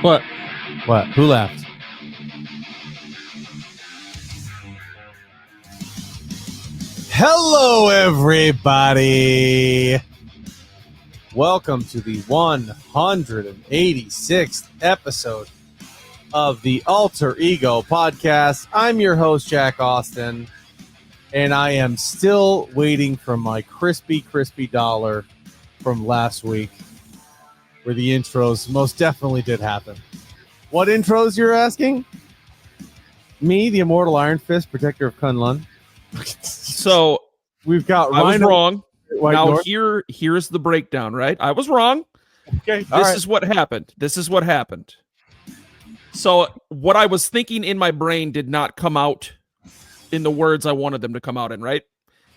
What? What? Who laughed? Hello, everybody. Welcome to the 186th episode of the Alter Ego Podcast. I'm your host, Jack Austin, and I am still waiting for my crispy dollar from last week, where the intros most definitely did happen. What intros, you're asking? Me, the Immortal Iron Fist, Protector of Kunlun. So we've got I was Rhino, wrong. White Now North. here's the breakdown, right? I was wrong. Okay, This is what happened. So what I was thinking in my brain did not come out in the words I wanted them to come out in, right?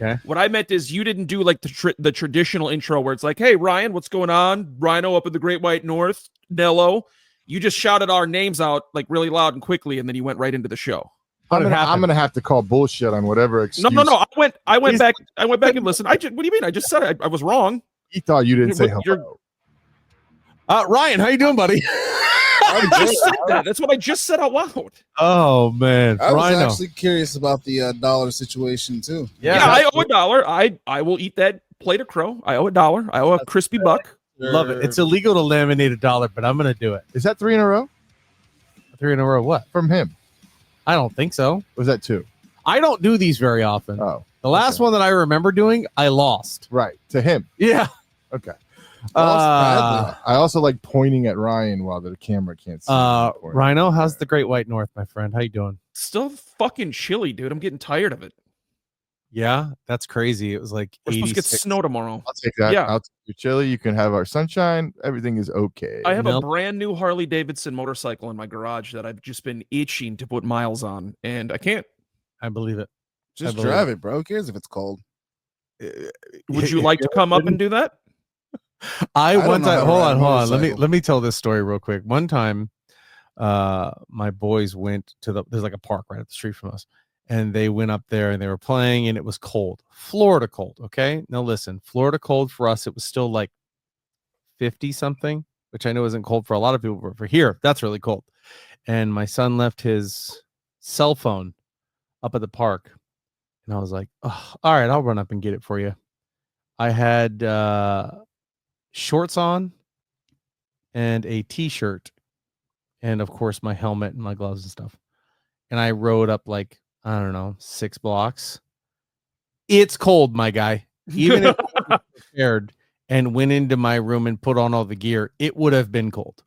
Okay. What I meant is you didn't do like the traditional intro where it's like, "Hey Ryan, what's going on? Rhino up in the Great White North, Nello." You just shouted our names out like really loud and quickly, and then you went right into the show. I'm gonna have to call bullshit on whatever excuse. No. I went back and listened. What do you mean? I just said I was wrong. He thought you didn't say hello. Ryan, how you doing, buddy? I just said that. That's what I just said out loud. Oh man, I was Rhino. actually curious about the dollar situation too. Yeah, I owe $1. I will eat that plate of crow. I owe $1. I owe a crispy buck. Love it. It's illegal to laminate $1, but I'm gonna do it. Is that 3 in a row 3 in a row? What? from him? I don't think so. Was that 2? I don't do these very often. Oh, The last one that I remember doing, I lost. right, to him. Yeah. Okay. Uh, I also like pointing at Ryan while the camera can't see. Rhino, how's the Great White North, my friend? How you doing? Still fucking chilly, dude. I'm getting tired of it. Yeah, that's crazy. It was like We're supposed to get 86. snow tomorrow. I'll take that. Yeah. I'll take your chili. You can have our sunshine. Everything is okay. I have Nope. a brand new Harley Davidson motorcycle in my garage that I've just been itching to put miles on, and I can't. I believe it. Just I drive it, bro. Who cares if it's cold? Would you like to come up and do that? I don't one know how time to hold ride a on. motorcycle. Let me tell this story real quick. One time my boys went to there's like a park right up the street from us, and they went up there and they were playing, and it was cold. Florida cold, okay? Now listen, Florida cold for us, it was still like 50 something, which I know isn't cold for a lot of people, but for here, that's really cold. And my son left his cell phone up at the park, and I was like, oh, all right, I'll run up and get it for you. I had shorts on and a t-shirt, and of course my helmet and my gloves and stuff. And I rode up like, I don't know, 6 blocks. It's cold, my guy. Even if I was prepared and went into my room and put on all the gear, it would have been cold.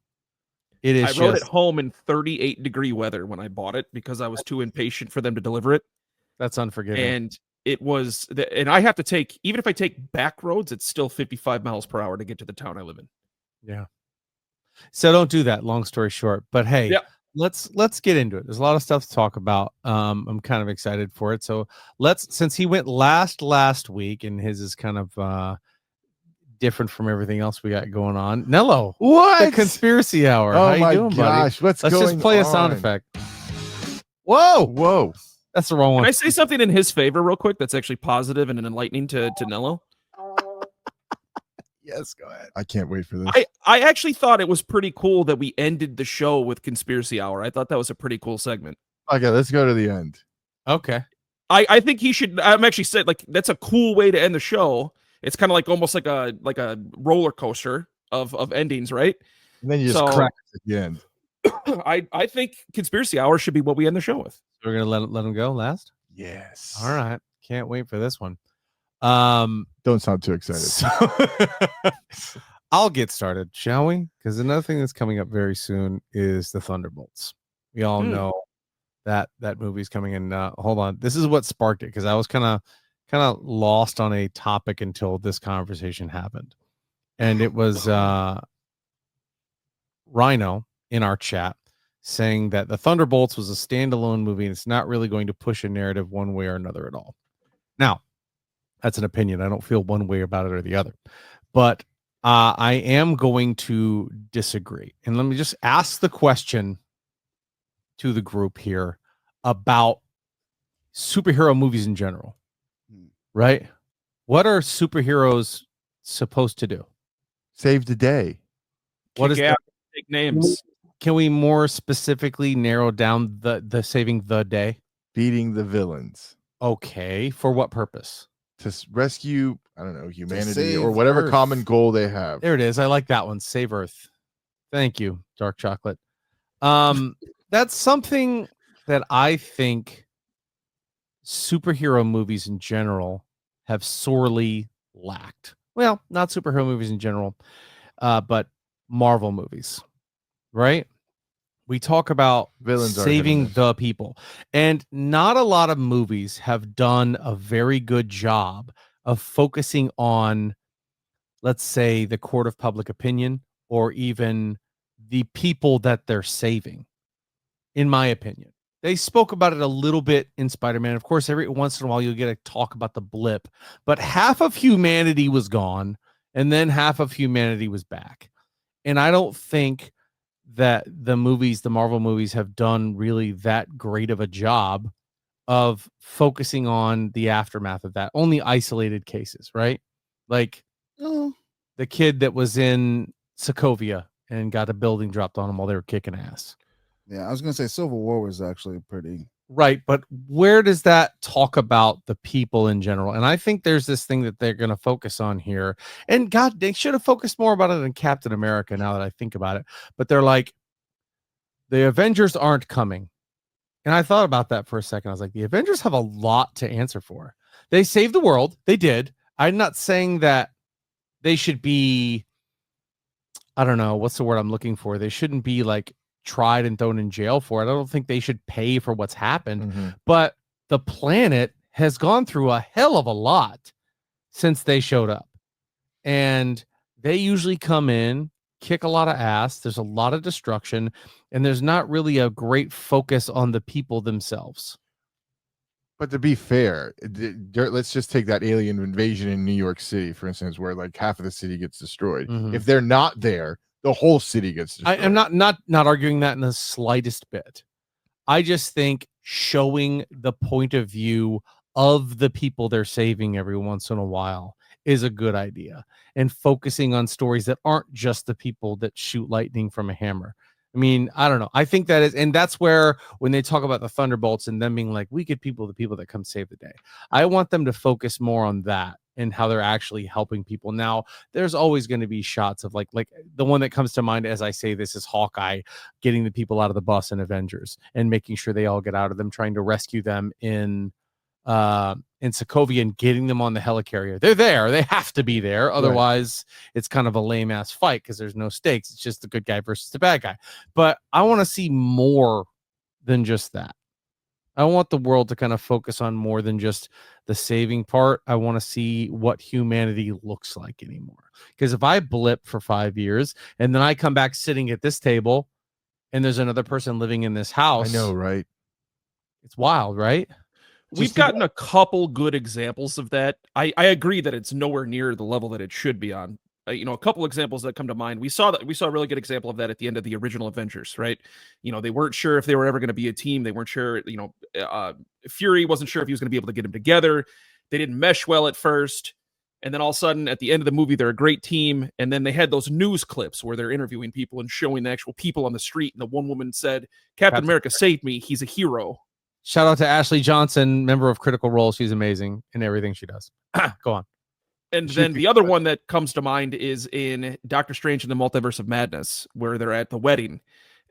It is. I rode it home in 38-degree weather when I bought it because I was too impatient for them to deliver it. That's unforgiving. And it was, and I have to take, even if I take back roads, it's still 55 miles per hour to get to the town I live in. Yeah. So don't do that. Long story short, but hey, Yeah. let's get into it. There's a lot of stuff to talk about. I'm kind of excited for it. So since he went last week, and his is kind of different from everything else we got going on. Nello, What? the conspiracy hour. Oh How you my doing, buddy? gosh! Let's just play a sound effect. Whoa! Whoa! That's the wrong one. Can I say something in his favor real quick that's actually positive and enlightening to Nello? Yes, go ahead. I can't wait for this. I actually thought it was pretty cool that we ended the show with Conspiracy Hour. I thought that was a pretty cool segment. Okay, let's go to the end. Okay. I think he should. I'm actually saying like that's a cool way to end the show. It's kind of like almost like a roller coaster of endings, right? And then you just crack at the end. I think Conspiracy Hour should be what we end the show with. We're gonna let him go last. Yes. All right. Can't wait for this one. Don't sound too excited. So I'll get started, shall we? Because another thing that's coming up very soon is the Thunderbolts. We all know that movie's coming in. Hold on. This is what sparked it, because I was kind of lost on a topic until this conversation happened. And it was Rhino in our chat saying that the Thunderbolts was a standalone movie and it's not really going to push a narrative one way or another at all. Now, that's an opinion. I don't feel one way about it or the other. But I am going to disagree. And let me just ask the question to the group here about superhero movies in general. Right? What are superheroes supposed to do? Save the day. What is that? Big names? can we more specifically narrow down the saving the day? Beating the villains Okay, for what purpose? to rescue, I don't know, humanity save or whatever Earth. common goal they have. There it is. I like that one. Save Earth. Thank you, Dark Chocolate. That's something that I think superhero movies in general have sorely lacked. Well, not superhero movies in general, but Marvel movies, right? We talk about Villains aren't saving hitting the people, and not a lot of movies have done a very good job of focusing on, let's say, the court of public opinion or even the people that they're saving, in my opinion. They spoke about it a little bit in Spider-Man. Of course, every once in a while you'll get a talk about the blip, but half of humanity was gone and then half of humanity was back. And I don't think that the Marvel movies have done really that great of a job of focusing on the aftermath of that. Only isolated cases, right? Like Oh, the kid that was in Sokovia and got a building dropped on him while they were kicking ass. yeah. I was gonna say Civil War was actually pretty. Right, but where does that talk about the people in general? And I think there's this thing that they're going to focus on here. And God, they should have focused more about it in Captain America now that I think about it. But they're like, the Avengers aren't coming. And I thought about that for a second. I was like, the Avengers have a lot to answer for. They saved the world. They did. I'm not saying that they should be, I don't know, what's the word I'm looking for? They shouldn't be like tried and thrown in jail for it. I don't think they should pay for what's happened. Mhm. But the planet has gone through a hell of a lot since they showed up. And they usually come in, kick a lot of ass. There's a lot of destruction, and there's not really a great focus on the people themselves. But to be fair, let's just take that alien invasion in New York City, for instance, where like half of the city gets destroyed. Mhm. If they're not there, the whole city gets destroyed. I'm not arguing that in the slightest bit. I just think showing the point of view of the people they're saving every once in a while is a good idea, and focusing on stories that aren't just the people that shoot lightning from a hammer. I mean, I don't know. I think that is, and that's where when they talk about the Thunderbolts and them being like wicked people, the people that come save the day, I want them to focus more on that and how they're actually helping people. Now, there's always going to be shots of like the one that comes to mind as I say this is Hawkeye getting the people out of the bus in Avengers and making sure they all get out of them, trying to rescue them in Sokovia and getting them on the helicarrier. They're there. They have to be there. Otherwise, it's kind of a lame ass fight because there's no stakes. It's just the good guy versus the bad guy. But I want to see more than just that. I want the world to kind of focus on more than just the saving part. I want to see what humanity looks like anymore. Because if I blip for 5 years and then I come back sitting at this table and there's another person living in this house, I know, right? It's wild, right? We've gotten a couple good examples of that. I agree that it's nowhere near the level that it should be on. A couple examples that come to mind. We saw a really good example of that at the end of the original Avengers, right? They weren't sure if they were ever going to be a team. They weren't sure, Fury wasn't sure if he was going to be able to get them together. They didn't mesh well at first. And then all of a sudden at the end of the movie, they're a great team. And then they had those news clips where they're interviewing people and showing the actual people on the street. And the one woman said, Captain America saved me. He's a hero. Shout out to Ashley Johnson, member of Critical Role. She's amazing in everything she does. Go on. And then the other one that comes to mind is in Doctor Strange and the Multiverse of Madness, where they're at the wedding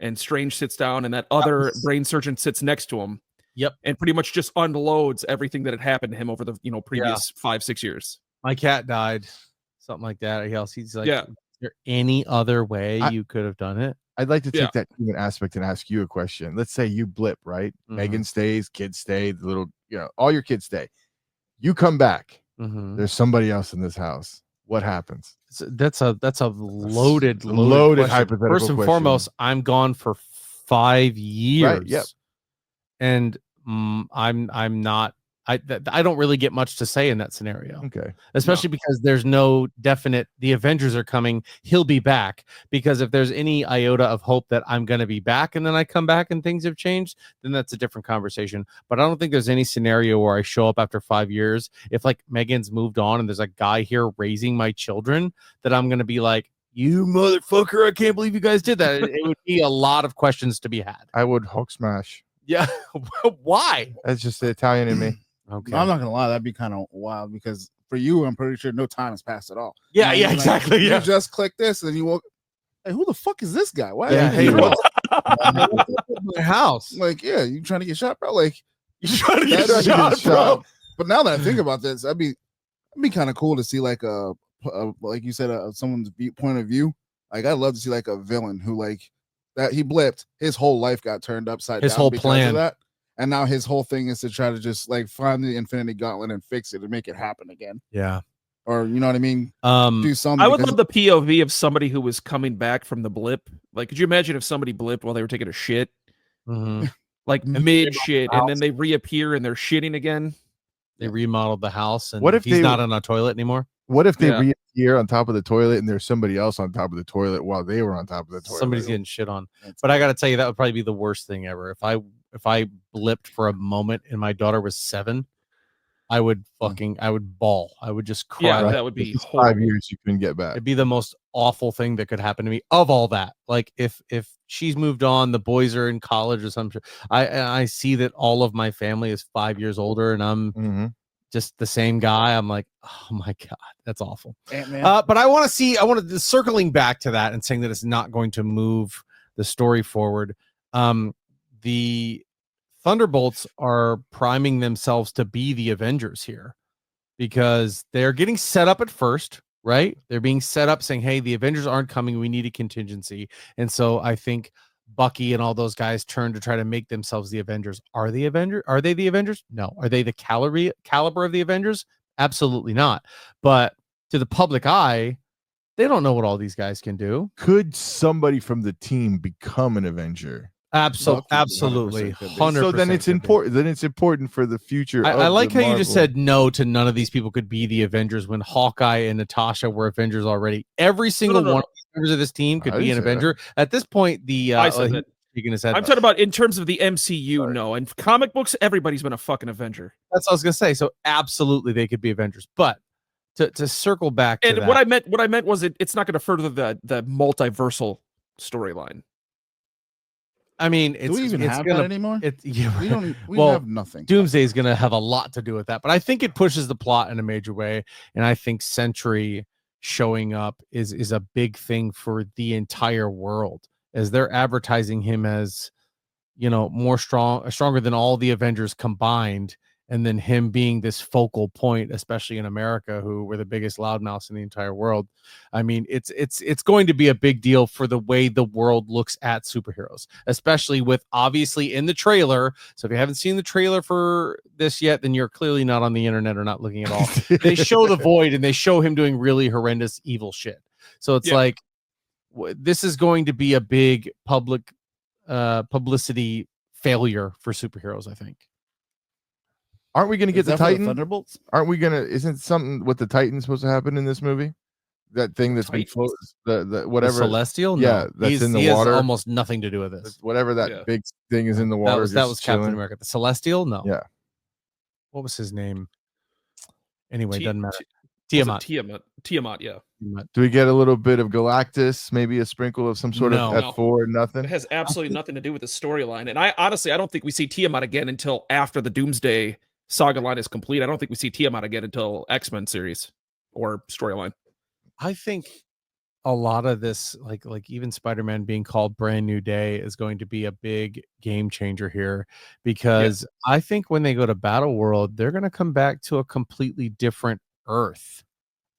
and Strange sits down and that other brain surgeon sits next to him. Yep. And pretty much just unloads everything that had happened to him over the previous 5-6 years. My cat died. Something like that. He's like, yeah. Is there any other way you could have done it? I'd like to take that human aspect and ask you a question. Let's say you blip, right? Mhm. Megan stays, kids stay, the little, all your kids stay. You come back. Mhm. There's somebody else in this house. What happens? That's a loaded hypothetical First and question. foremost, I'm gone for 5 years. Right, yep. And I'm not. I don't really get much to say in that scenario. Okay. Especially because there's no definite, the Avengers are coming, he'll be back. Because if there's any iota of hope that I'm going to be back and then I come back and things have changed, then that's a different conversation. But I don't think there's any scenario where I show up after 5 years, if like Megan's moved on and there's a guy here raising my children, that I'm going to be like, you motherfucker, I can't believe you guys did that. It would be a lot of questions to be had. I would Hulk smash. Yeah. Why? That's just the Italian in me. Okay. I'm not gonna lie, that'd be kind of wild because for you, I'm pretty sure no time has passed at all. Yeah, You know, yeah, exactly. You Yeah. just click this and you walk. Hey, who the fuck is this guy? Why? Yeah, is he hey, here? what? My house. Like, yeah, you trying to get shot, bro? Like, You trying to get that'd be shot, bro? But now that I think about this, that'd be kind of cool to see like like you said, someone's point of view. Like, I'd love to see like a villain who like that he blipped, his whole life got turned upside His down whole because plan. of that. And now his whole thing is to try to just like find the Infinity Gauntlet and fix it and make it happen again. Yeah. Or you know what I mean? Do something. I would because- love the POV of somebody who was coming back from the blip. Like, could you imagine if somebody blipped while they were taking a shit, Mhm. like mid shit, and then they reappear and they're shitting again? They remodeled the house, and What if he's they- not on a toilet anymore? What if they Yeah. reappear on top of the toilet and there's somebody else on top of the toilet while they were on top of the toilet? Somebody's getting shit on. That's But I got to tell you, that would probably be the worst thing ever. If I blipped for a moment and my daughter was 7, I would bawl. I would just cry. Yeah, like- that would be This is 5 horrible. years you couldn't get back. It'd be the most awful thing that could happen to me of all that. Like if she's moved on, the boys are in college or something. I see that all of my family is 5 years older and I'm Mhm. just the same guy. I'm like, oh my God, that's awful. Ant-Man. But I want to circling back to that and saying that it's not going to move the story forward. The Thunderbolts are priming themselves to be the Avengers here because they're getting set up at first, right? They're being set up saying, hey, the Avengers aren't coming. We need a contingency. And so I think Bucky and all those guys turn to try to make themselves the Avengers. Are they the Avengers? No. Are they the caliber of the Avengers? Absolutely not. But to the public eye, they don't know what all these guys can do. Could somebody from the team become an Avenger? Absolutely, Bucky, absolutely, 100% could be. 100%. So then it's could be. important. Then it's important for the future. I of like the how you just Marvel. said no to none of these people could be the Avengers when Hawkeye and Natasha were Avengers already. Every single no. one of the members of this team could I be an didn't say that. Avenger. At this point, the I said that. shaking his head. I'm talking about in terms of the MCU, no. And comic books, everybody's been a fucking Avenger. That's what I was gonna say. So absolutely, they could be Avengers. But to circle back to And that, what I meant was it's not going to further the multiversal storyline. I mean, Do we even have gonna, that anymore? yeah, We don't. We Well, have nothing. Doomsday is going to have a lot to do with that, but I think it pushes the plot in a major way, and I think Sentry showing up is a big thing for the entire world as they're advertising him as, you know, stronger than all the Avengers combined, and then him being this focal point, especially in America, who were the biggest loudmouths in the entire world. I mean, it's going to be a big deal for the way the world looks at superheroes, especially with obviously in the trailer. So if you haven't seen the trailer for this yet, then you're clearly not on the internet or not looking at all. They show the Void and they show him doing really horrendous evil shit. So it's Yeah. like this is going to be a big publicity failure for superheroes, I think. Aren't we going to get Is the that for Titan? Thunderbolts? Aren't we going to? Isn't something with the Titan supposed to happen in this movie? That thing that's been Titans? the The whatever Celestial, yeah, that's in the he has water. almost nothing to do with this. whatever that Yeah. big thing is in the water. That just was Captain chilling. America. The Celestial, no. Yeah. What was his name? Anyway, Ti- doesn't matter. Was it Tiamat. Tiamat, yeah. Do we get a little bit of Galactus? Maybe a sprinkle of some sort No. of F4? Nothing. It has absolutely nothing to do with the storyline. And I honestly don't think we see Tiamat again until after the Doomsday saga line is complete. I don't think we see Tiamat again until X-Men series or storyline. I think a lot of this, like even Spider-Man being called Brand New Day, is going to be a big game changer here, because I think when they go to Battle World, they're going to come back to a completely different Earth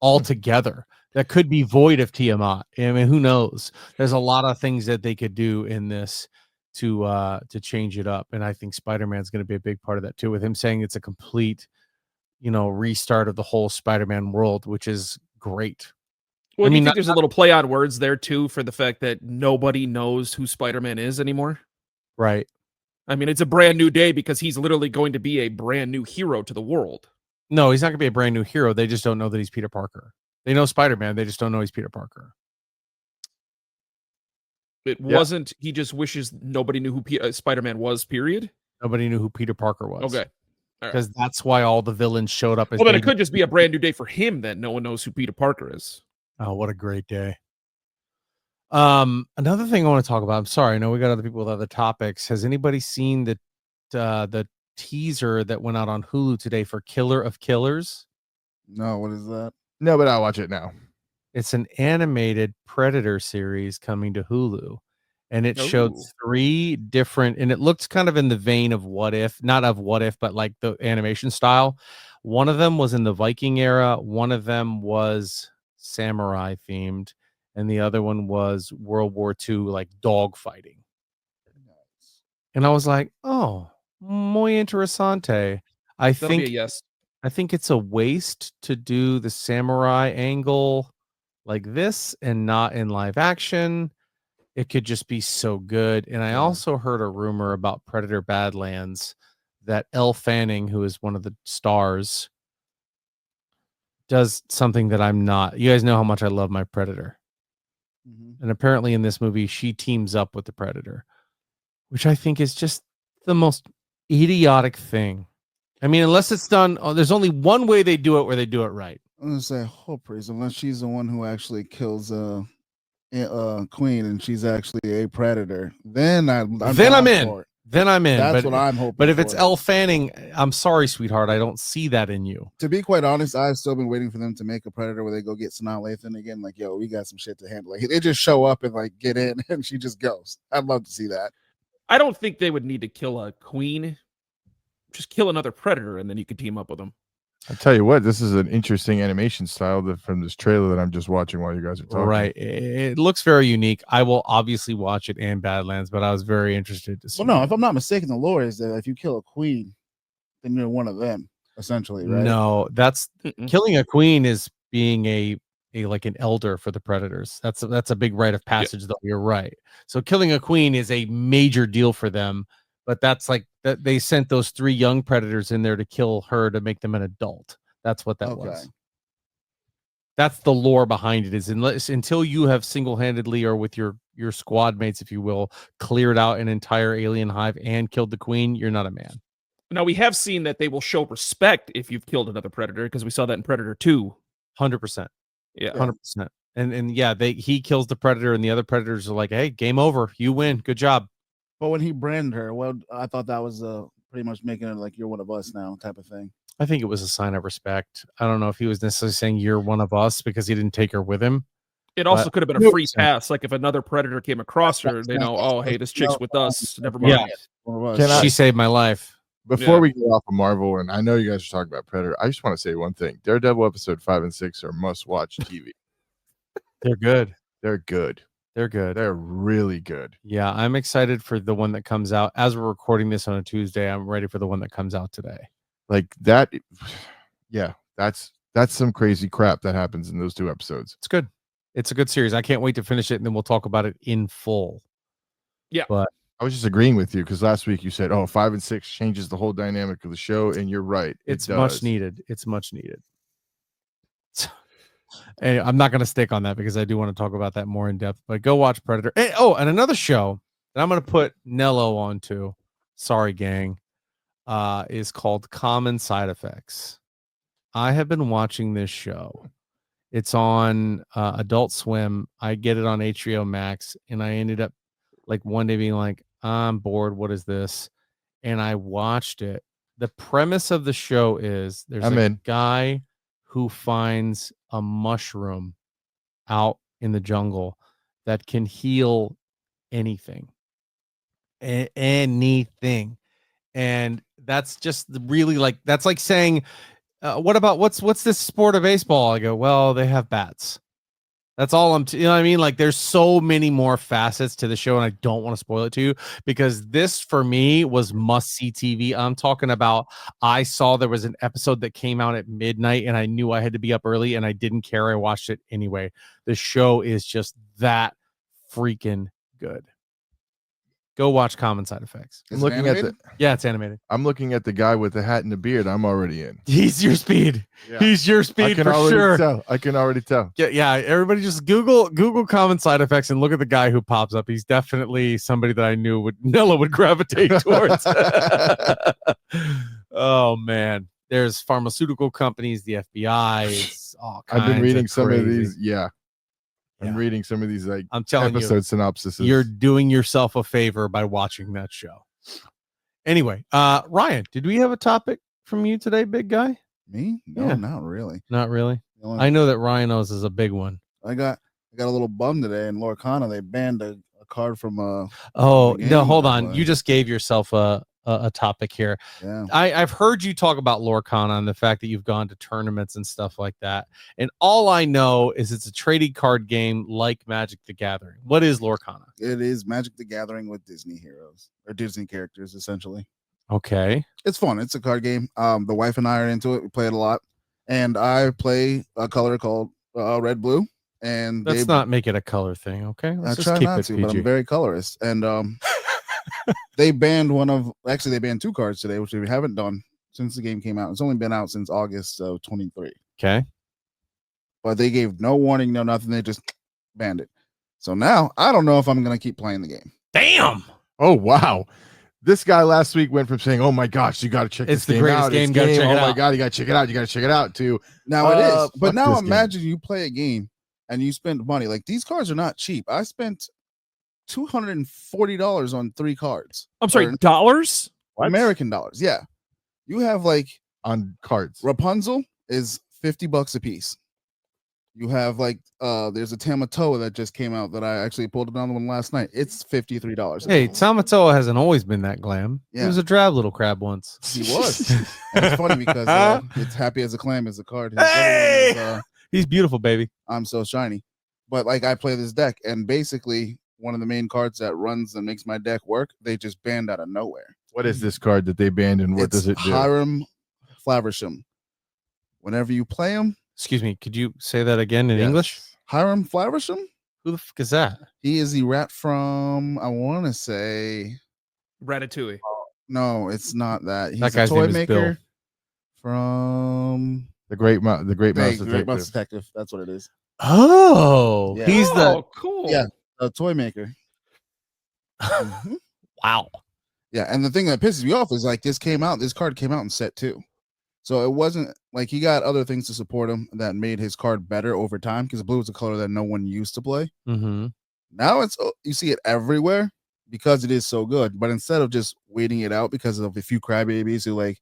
altogether. That could be void of Tiamat. I mean, who knows? There's a lot of things that they could do in this to change it up, and I think Spider-Man's going to be a big part of that too. With him saying it's a complete, restart of the whole Spider-Man world, which is great. Well, I do you mean, think there's a little play on words there too for the fact that nobody knows who Spider-Man is anymore? Right. I mean, it's a brand new day because he's literally going to be a brand new hero to the world. No, he's not going to be a brand new hero. They just don't know that he's Peter Parker. They know Spider-Man. They just don't know he's Peter Parker. It Yeah. wasn't. He just wishes nobody knew who Spider-Man was. Period. Nobody knew who Peter Parker was. Okay. Because that's why all the villains showed up as Well, then it baby- could just be a brand new day for him. Then no one knows who Peter Parker is. Oh, what a great day. Another thing I want to talk about. I'm sorry, I know we got other people with other topics. Has anybody seen the teaser that went out on Hulu today for Killer of Killers? No, what is that? No, but I'll watch it now. It's an animated Predator series coming to Hulu. And it showed Ooh. 3 different, and it looked kind of in the vein of What If, not of What If, but like the animation style. One of them was in the Viking era, one of them was samurai themed, and the other one was World War II, like dog fighting. And I was like, oh, muy interesante. I That'll be a think yes. I think it's a waste to do the samurai angle like this and not in live action. It could just be so good. And I Yeah. also heard a rumor about Predator Badlands that Elle Fanning, who is one of the stars, does something that I'm not. You guys know how much I love my Predator. Mhm. And apparently in this movie, she teams up with the Predator, which I think is just the most idiotic thing. I mean, unless it's done, there's only one way they do it where they do it right. I'm gonna say hope praise unless she's the one who actually kills Queen and she's actually a predator. Then I'm down in. for it. Then I'm in. That's but what I'm hoping. but if it's for. Elle Fanning, I'm sorry, sweetheart, I don't see that in you. To be quite honest, I've still been waiting for them to make a Predator where they go get Sanaa Lathan again. Like, yo, we got some shit to handle. Like, they just show up and like get in, and she just goes. I'd love to see that. I don't think they would need to kill a queen. Just kill another predator, and then you could team up with them. I'll tell you what, this is an interesting animation style from this trailer that I'm just watching while you guys are talking. Right. It looks very unique. I will obviously watch it and Badlands, but I was very interested to see. Well, no, if I'm not mistaken, the lore is that if you kill a queen, then you're one of them, essentially, right? No, that's Mm-mm. killing a queen is being a like an elder for the Predators. That's a big rite of passage, though. You're right. So killing a queen is a major deal for them, but that's like that they sent those 3 young Predators in there to kill her to make them an adult. That's what that was. That's the lore behind it. Is until you have single-handedly or with your squad mates, if you will, cleared out an entire alien hive and killed the queen, you're not a man. Now, we have seen that they will show respect if you've killed another predator, because we saw that in Predator 2. 100%. Yeah. 100%. And yeah, he kills the predator, and the other predators are like, "Hey, game over. You win. Good job." But when he branded her, well, I thought that was pretty much making it like you're one of us now type of thing. I think it was a sign of respect. I don't know if he was necessarily saying you're one of us because he didn't take her with him. It also could have been a free pass. Like if another predator came across her, they know, oh, hey, this chick's with us. Never mind. Yeah. She saved my life. Before we get off of Marvel, and I know you guys are talking about Predator, I just want to say one thing. Daredevil episode 5 and 6 are must-watch TV. They're good. They're good. They're good. They're really good. Yeah, I'm excited for the one that comes out. As we're recording this on a Tuesday, I'm ready for the one that comes out today. Like that, yeah, that's some crazy crap that happens in those 2 episodes. It's good. It's a good series. I can't wait to finish it, and then we'll talk about it in full. Yeah. But I was just agreeing with you because last week you said, 5 and 6 changes the whole dynamic of the show, and you're right. It's much needed. It's much needed. And I'm not going to stick on that because I do want to talk about that more in depth, but go watch Predator. And another show that I'm going to put Nello onto, sorry gang, is called Common Side Effects. I have been watching this show. It's on Adult Swim. I get it on HBO Max, and I ended up like one day being like, I'm bored. What is this? And I watched it. The premise of the show is there's a guy who finds a mushroom out in the jungle that can heal anything. Anything. And that's just really like, that's like saying, what about what's this sport of baseball? I go, well, they have bats. That's all you know what I mean? Like there's so many more facets to the show, and I don't want to spoil it to you because this for me was must-see TV. I'm talking about I saw there was an episode that came out at midnight and I knew I had to be up early and I didn't care. I watched it anyway. The show is just that freaking good. Go watch Common Side Effects. I'm looking at it's animated. I'm looking at the guy with the hat and the beard. I'm already in. He's your speed. Yeah. He's your speed for sure. I can already tell. Yeah. Everybody just Google Common Side Effects and look at the guy who pops up. He's definitely somebody that I knew Nella would gravitate towards. Oh man, there's pharmaceutical companies, the FBI. It's all kinds. I've been reading of some crazy. of these. Yeah. I'm Yeah. reading some of these like I'm telling episode synopsises. you're doing yourself a favor by watching that show. Anyway, Ryan, did we have a topic from you today, big guy? Me? No, Yeah. not really. Not really. The only- I know that Rhino's is a big one. I got a little bum today in Lorcana. They banned a card from Oh, the no, game hold I on. play. You just gave yourself a topic here. yeah. I've heard you talk about Lorcana and the fact that you've gone to tournaments and stuff like that. And all I know is it's a trading card game like Magic the Gathering. What is Lorcana? It is Magic the Gathering with Disney heroes or Disney characters, essentially. Okay. It's fun. It's a card game. The wife and I are into it. We play it a lot, and I play a color called red blue. And Let's they not make it a color thing, okay? I Let's just try keep not it to, PG. but I'm very colorist. And they banned they banned 2 cards today, which we haven't done since the game came out. It's only been out since August of 23. Okay. But they gave no warning, no nothing. They just banned it. So now I don't know if I'm gonna keep playing the game. Damn. Oh wow. This guy last week went from saying, "Oh my gosh, you got to check It's this the game greatest out. game, It's gotta check oh it my out." god, you got to check it out. You got to check it out." To Now it is. But fuck now this game. imagine you play a game and you spend money. Like these cards are not cheap. I spent $240 on 3 cards. I'm sorry, Or dollars? American dollars. Yeah. You have like on cards. Rapunzel is $50 a piece. You have like there's a Tamatoa that just came out that I actually pulled another one last night. It's $53. Hey, Tamatoa hasn't always been that glam. He Yeah. was a drab little crab once. He was. And it's funny because it's Happy as a Clam is a card. His other one Hey! is, He's beautiful, baby. I'm So Shiny. But like I play this deck, and basically one of the main cards that runs and makes my deck work, they just banned out of nowhere. What is this card that they banned and what It's does it do? Hiram Flaversham. Whenever you play him, Excuse me. Could you say that again in Yes. English? Hiram Flaversham, Who the fuck is that? he is the rat from, I want to say, Ratatouille. no, it's not that. He's That a guy's toy name is Bill. maker from The Great Mouse Great Detective. Mouse Detective. That's what it is. Oh, Yeah. he's the Oh, cool. Yeah. A toy maker. Mhm. wow. Yeah, and the thing that pisses me off is like this card came out in set 2. So it wasn't like he got other things to support him that made his card better over time because blue is a color that no one used to play. Mm-hmm. Now you see it everywhere because it is so good. But instead of just waiting it out because of a few crybabies who like,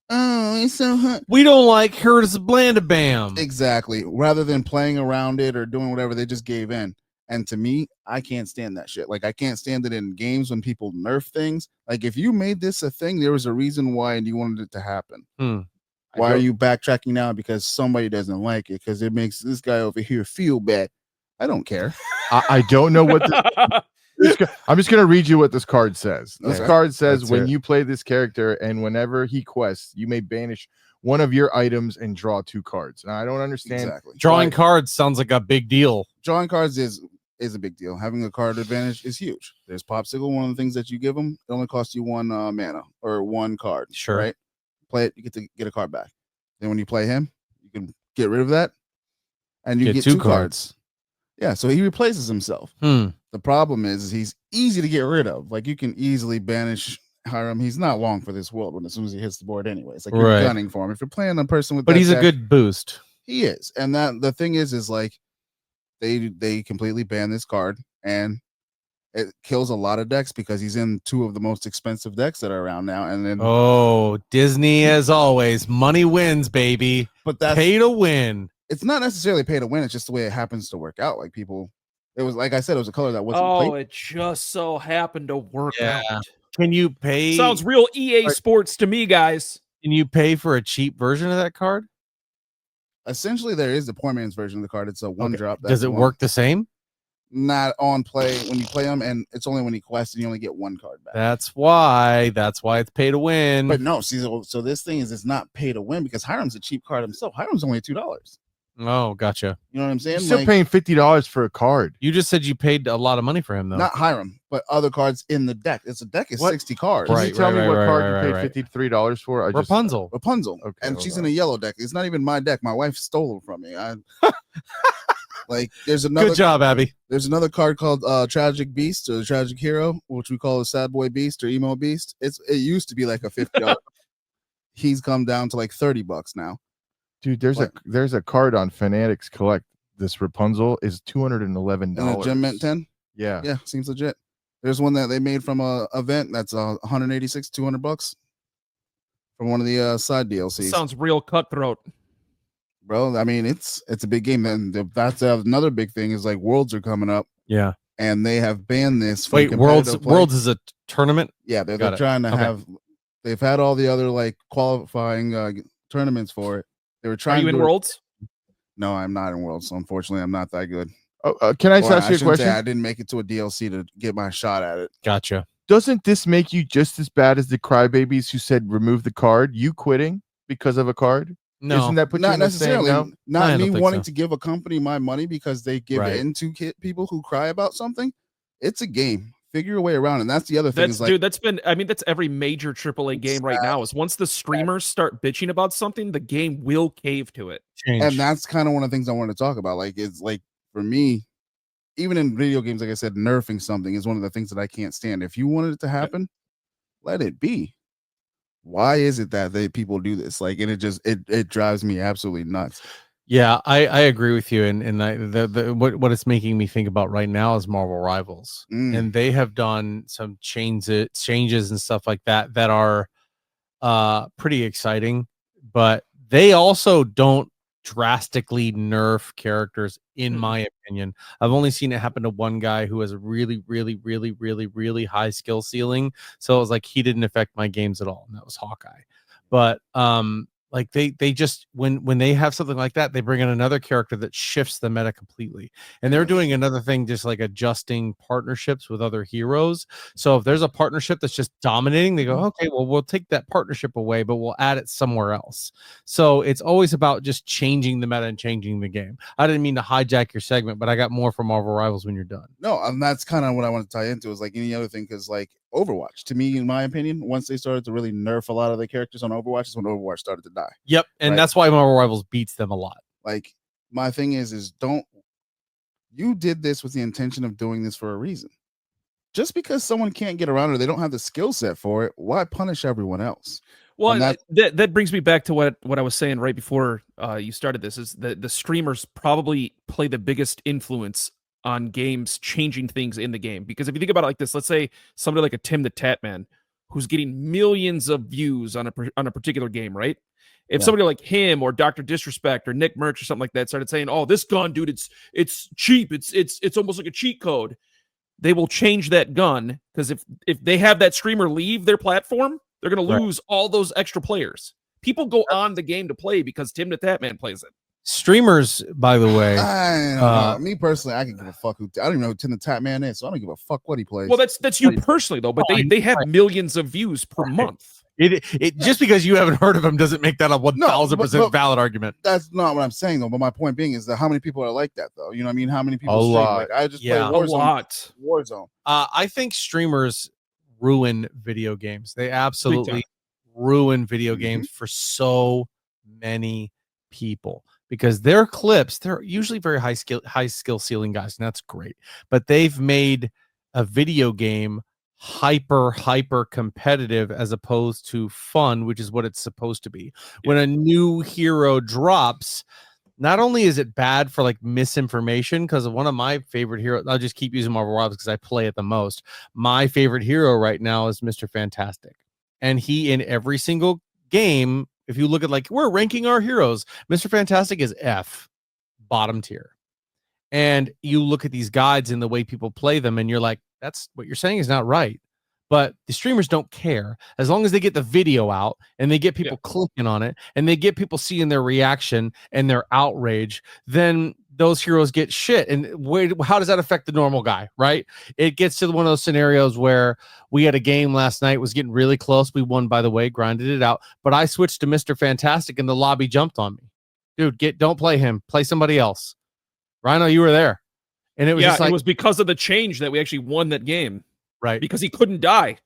oh, it's so hot. We don't like Curtis Blandabam. Exactly. Rather than playing around it or doing whatever, they just gave in. And to me, I can't stand that shit. Like I can't stand it in games when people nerf things. Like if you made this a thing, there was a reason why and you wanted it to happen. Why are you backtracking now? Because somebody doesn't like it because it makes this guy over here feel bad. I don't care. I don't know what I'm just gonna read you what this card says. This Okay. card says Let's when hear it. you play this character and whenever he quests, you may banish one of your items and draw 2 cards. Now I don't understand. Exactly. Drawing Why- cards sounds like a big deal. Drawing cards is a big deal. Having a card advantage is huge. There's Popsicle. One of the things that you give them, it only costs you 1 mana or 1 card. Sure. Right? Play it, you get to get a card back. Then when you play him, you can get rid of that, and you get 2 cards. Yeah, so he replaces himself. Hmm. The problem is he's easy to get rid of. Like you can easily banish Hiram. He's not long for this world as soon as he hits the board anyway. It's like you're Right. gunning for him. If you're playing a person with But that he's a deck, good boost. he is. And that the thing is like they completely ban this card and it kills a lot of decks because he's in 2 of the most expensive decks that are around now. And then Oh, Disney as always. Money wins, baby. but that's Pay to win. it's not necessarily pay to win, it's just the way it happens to work out. Like people, it was like I said, it was a color that wasn't Oh, played. it just so happened to work Yeah. out. Can you pay? Sounds real EA Right. Sports to me, guys. Can you pay for a cheap version of that card? Essentially, there is the poor man's version of the card. It's a 1 Okay. drop. Does it work the same? Not on play when you play them, and it's only when you quest and you only get 1 card back. That's why it's pay to win. But no, see, so this thing is it's not pay to win because Hiram's a cheap card himself. Hiram's only $2. Oh, gotcha. You know what I'm You're saying? still Like, paying $50 for a card. You just said you paid a lot of money for him, though. not Hiram, but other cards in the deck. It's a deck is What? 60 cards. Can Right, you tell me right, what right, card right, you paid right. $53 for? I just Rapunzel. Rapunzel, Okay, and hold she's on. in a yellow deck. It's not even my deck. My wife stole it from me. Like there's another Good job, Abby. There's another card called Tragic Beast or Tragic Hero, which we call a Sad Boy Beast or Emo Beast. It used to be like a $50. He's come down to like $30 now. Dude, there's What? a card on Fanatics Collect this Rapunzel is $211. And the Gem Mint 10. Yeah. Yeah, seems legit. There's one that they made from a event that's 186, $200 from one of the side DLCs. Sounds real cutthroat. Bro, I mean, it's a big game. And that's another big thing is like Worlds are coming up, Yeah. and they have banned this. From Wait, Worlds competitive play. Worlds is a tournament? Yeah, they're Got it. trying to Okay. have. They've had all the other like qualifying tournaments for it. They were Are trying. you to in do it- Worlds? No, I'm not in Worlds. So unfortunately, I'm not that good. Can I just Well, ask you a shouldn't say question? I didn't make it to a DLC to get my shot at it. Gotcha. Doesn't this make you just as bad as the crybabies who said remove the card? You quitting because of a card? No. Isn't that put you Not in the same necessarily. now? I Not don't me think wanting so. to give a company my money because they give Right. in to people who cry about something. It's a game. Figure your way around, and that's the other thing. That's Is like, dude. That's been. I mean, that's every major AAA game right now. Is once the streamers start bitching about something, the game will cave to it. Change. and that's kind of one of the things I want to talk about. Like, it's like for me, even in video games, like I said, nerfing something is one of the things that I can't stand. If you wanted it to happen, let it be. Why is it that people do this? Like, and it drives me absolutely nuts. Yeah, I agree with you, and what it's making me think about right now is Marvel Rivals, and they have done some changes and stuff like that that are pretty exciting, but they also don't drastically nerf characters, in my opinion. I've only seen it happen to one guy who has a really, really, really, really, really high skill ceiling, so it was like he didn't affect my games at all, and that was Hawkeye. But like they just when they have something like that, they bring in another character that shifts the meta completely. And they're doing another thing, just like adjusting partnerships with other heroes. So if there's a partnership that's just dominating, they go, okay, well, we'll take that partnership away, but we'll add it somewhere else. So it's always about just changing the meta and changing the game. I didn't mean to hijack your segment, but I got more from Marvel Rivals when you're done. No, and that's kind of what I want to tie into is like any other thing, because like Overwatch, to me, in my opinion, once they started to really nerf a lot of the characters on Overwatch, is when Overwatch started to die. Yep, and Right. that's why Marvel Rivals beats them a lot. Like, my thing is don't you did this with the intention of doing this for a reason. Just because someone can't get around or they don't have the skill set for it, why punish everyone else? Well, And that brings me back to what I was saying right before you started this. Is the streamers probably play the biggest influence on games changing things in the game. Because if you think about it like this, let's say somebody like a Tim the Tatman, who's getting millions of views on a particular game, right? If somebody like him or Dr. Disrespect or Nick Merch or something like that started saying, "Oh, this gun, dude, it's cheap. It's almost like a cheat code," they will change that gun, because if they have that streamer leave their platform, they're going to lose all those extra players. People go on the game to play because Tim the Tatman plays it. Streamers, by the way, Me personally, I can give a fuck who I don't even know who Tim the Tatman is, so I don't give a fuck what he plays. Well, that's you personally though, but they have millions of views per month. It just because you haven't heard of him doesn't make that a 1,000% valid argument. That's not what I'm saying though. But my point being is that how many people are like that though? You know what I mean? How many people? A stream? lot. Like, I just play Yeah. A Warzone. lot. Warzone. I think streamers ruin video games. They Big time. absolutely ruin video games for so many people, because their clips, they're usually very high skill ceiling guys, and that's great. But they've made a video game hyper competitive as opposed to fun, which is what it's supposed to be. When a new hero drops, not only is it bad for like misinformation, because one of my favorite heroes, I'll just keep using Marvel Rivals because I play it the most. My favorite hero right now is Mr. Fantastic. And he, in every single game, if you look at like, we're ranking our heroes, Mr. Fantastic is F, bottom tier. And you look at these guides and the way people play them, and you're like, that's what you're saying is not right. But the streamers don't care. As long as they get the video out and they get people clicking on it and they get people seeing their reaction and their outrage, then those heroes get shit. And how does that affect the normal guy, right? It gets to one of those scenarios where we had a game last night, was getting really close. We won, by the way, grinded it out. But I switched to Mr. Fantastic and the lobby jumped on me. Dude, don't play him. Play somebody else. Rhino, you were there. And it was just like, it was because of the change that we actually won that game. Right. Because he couldn't die.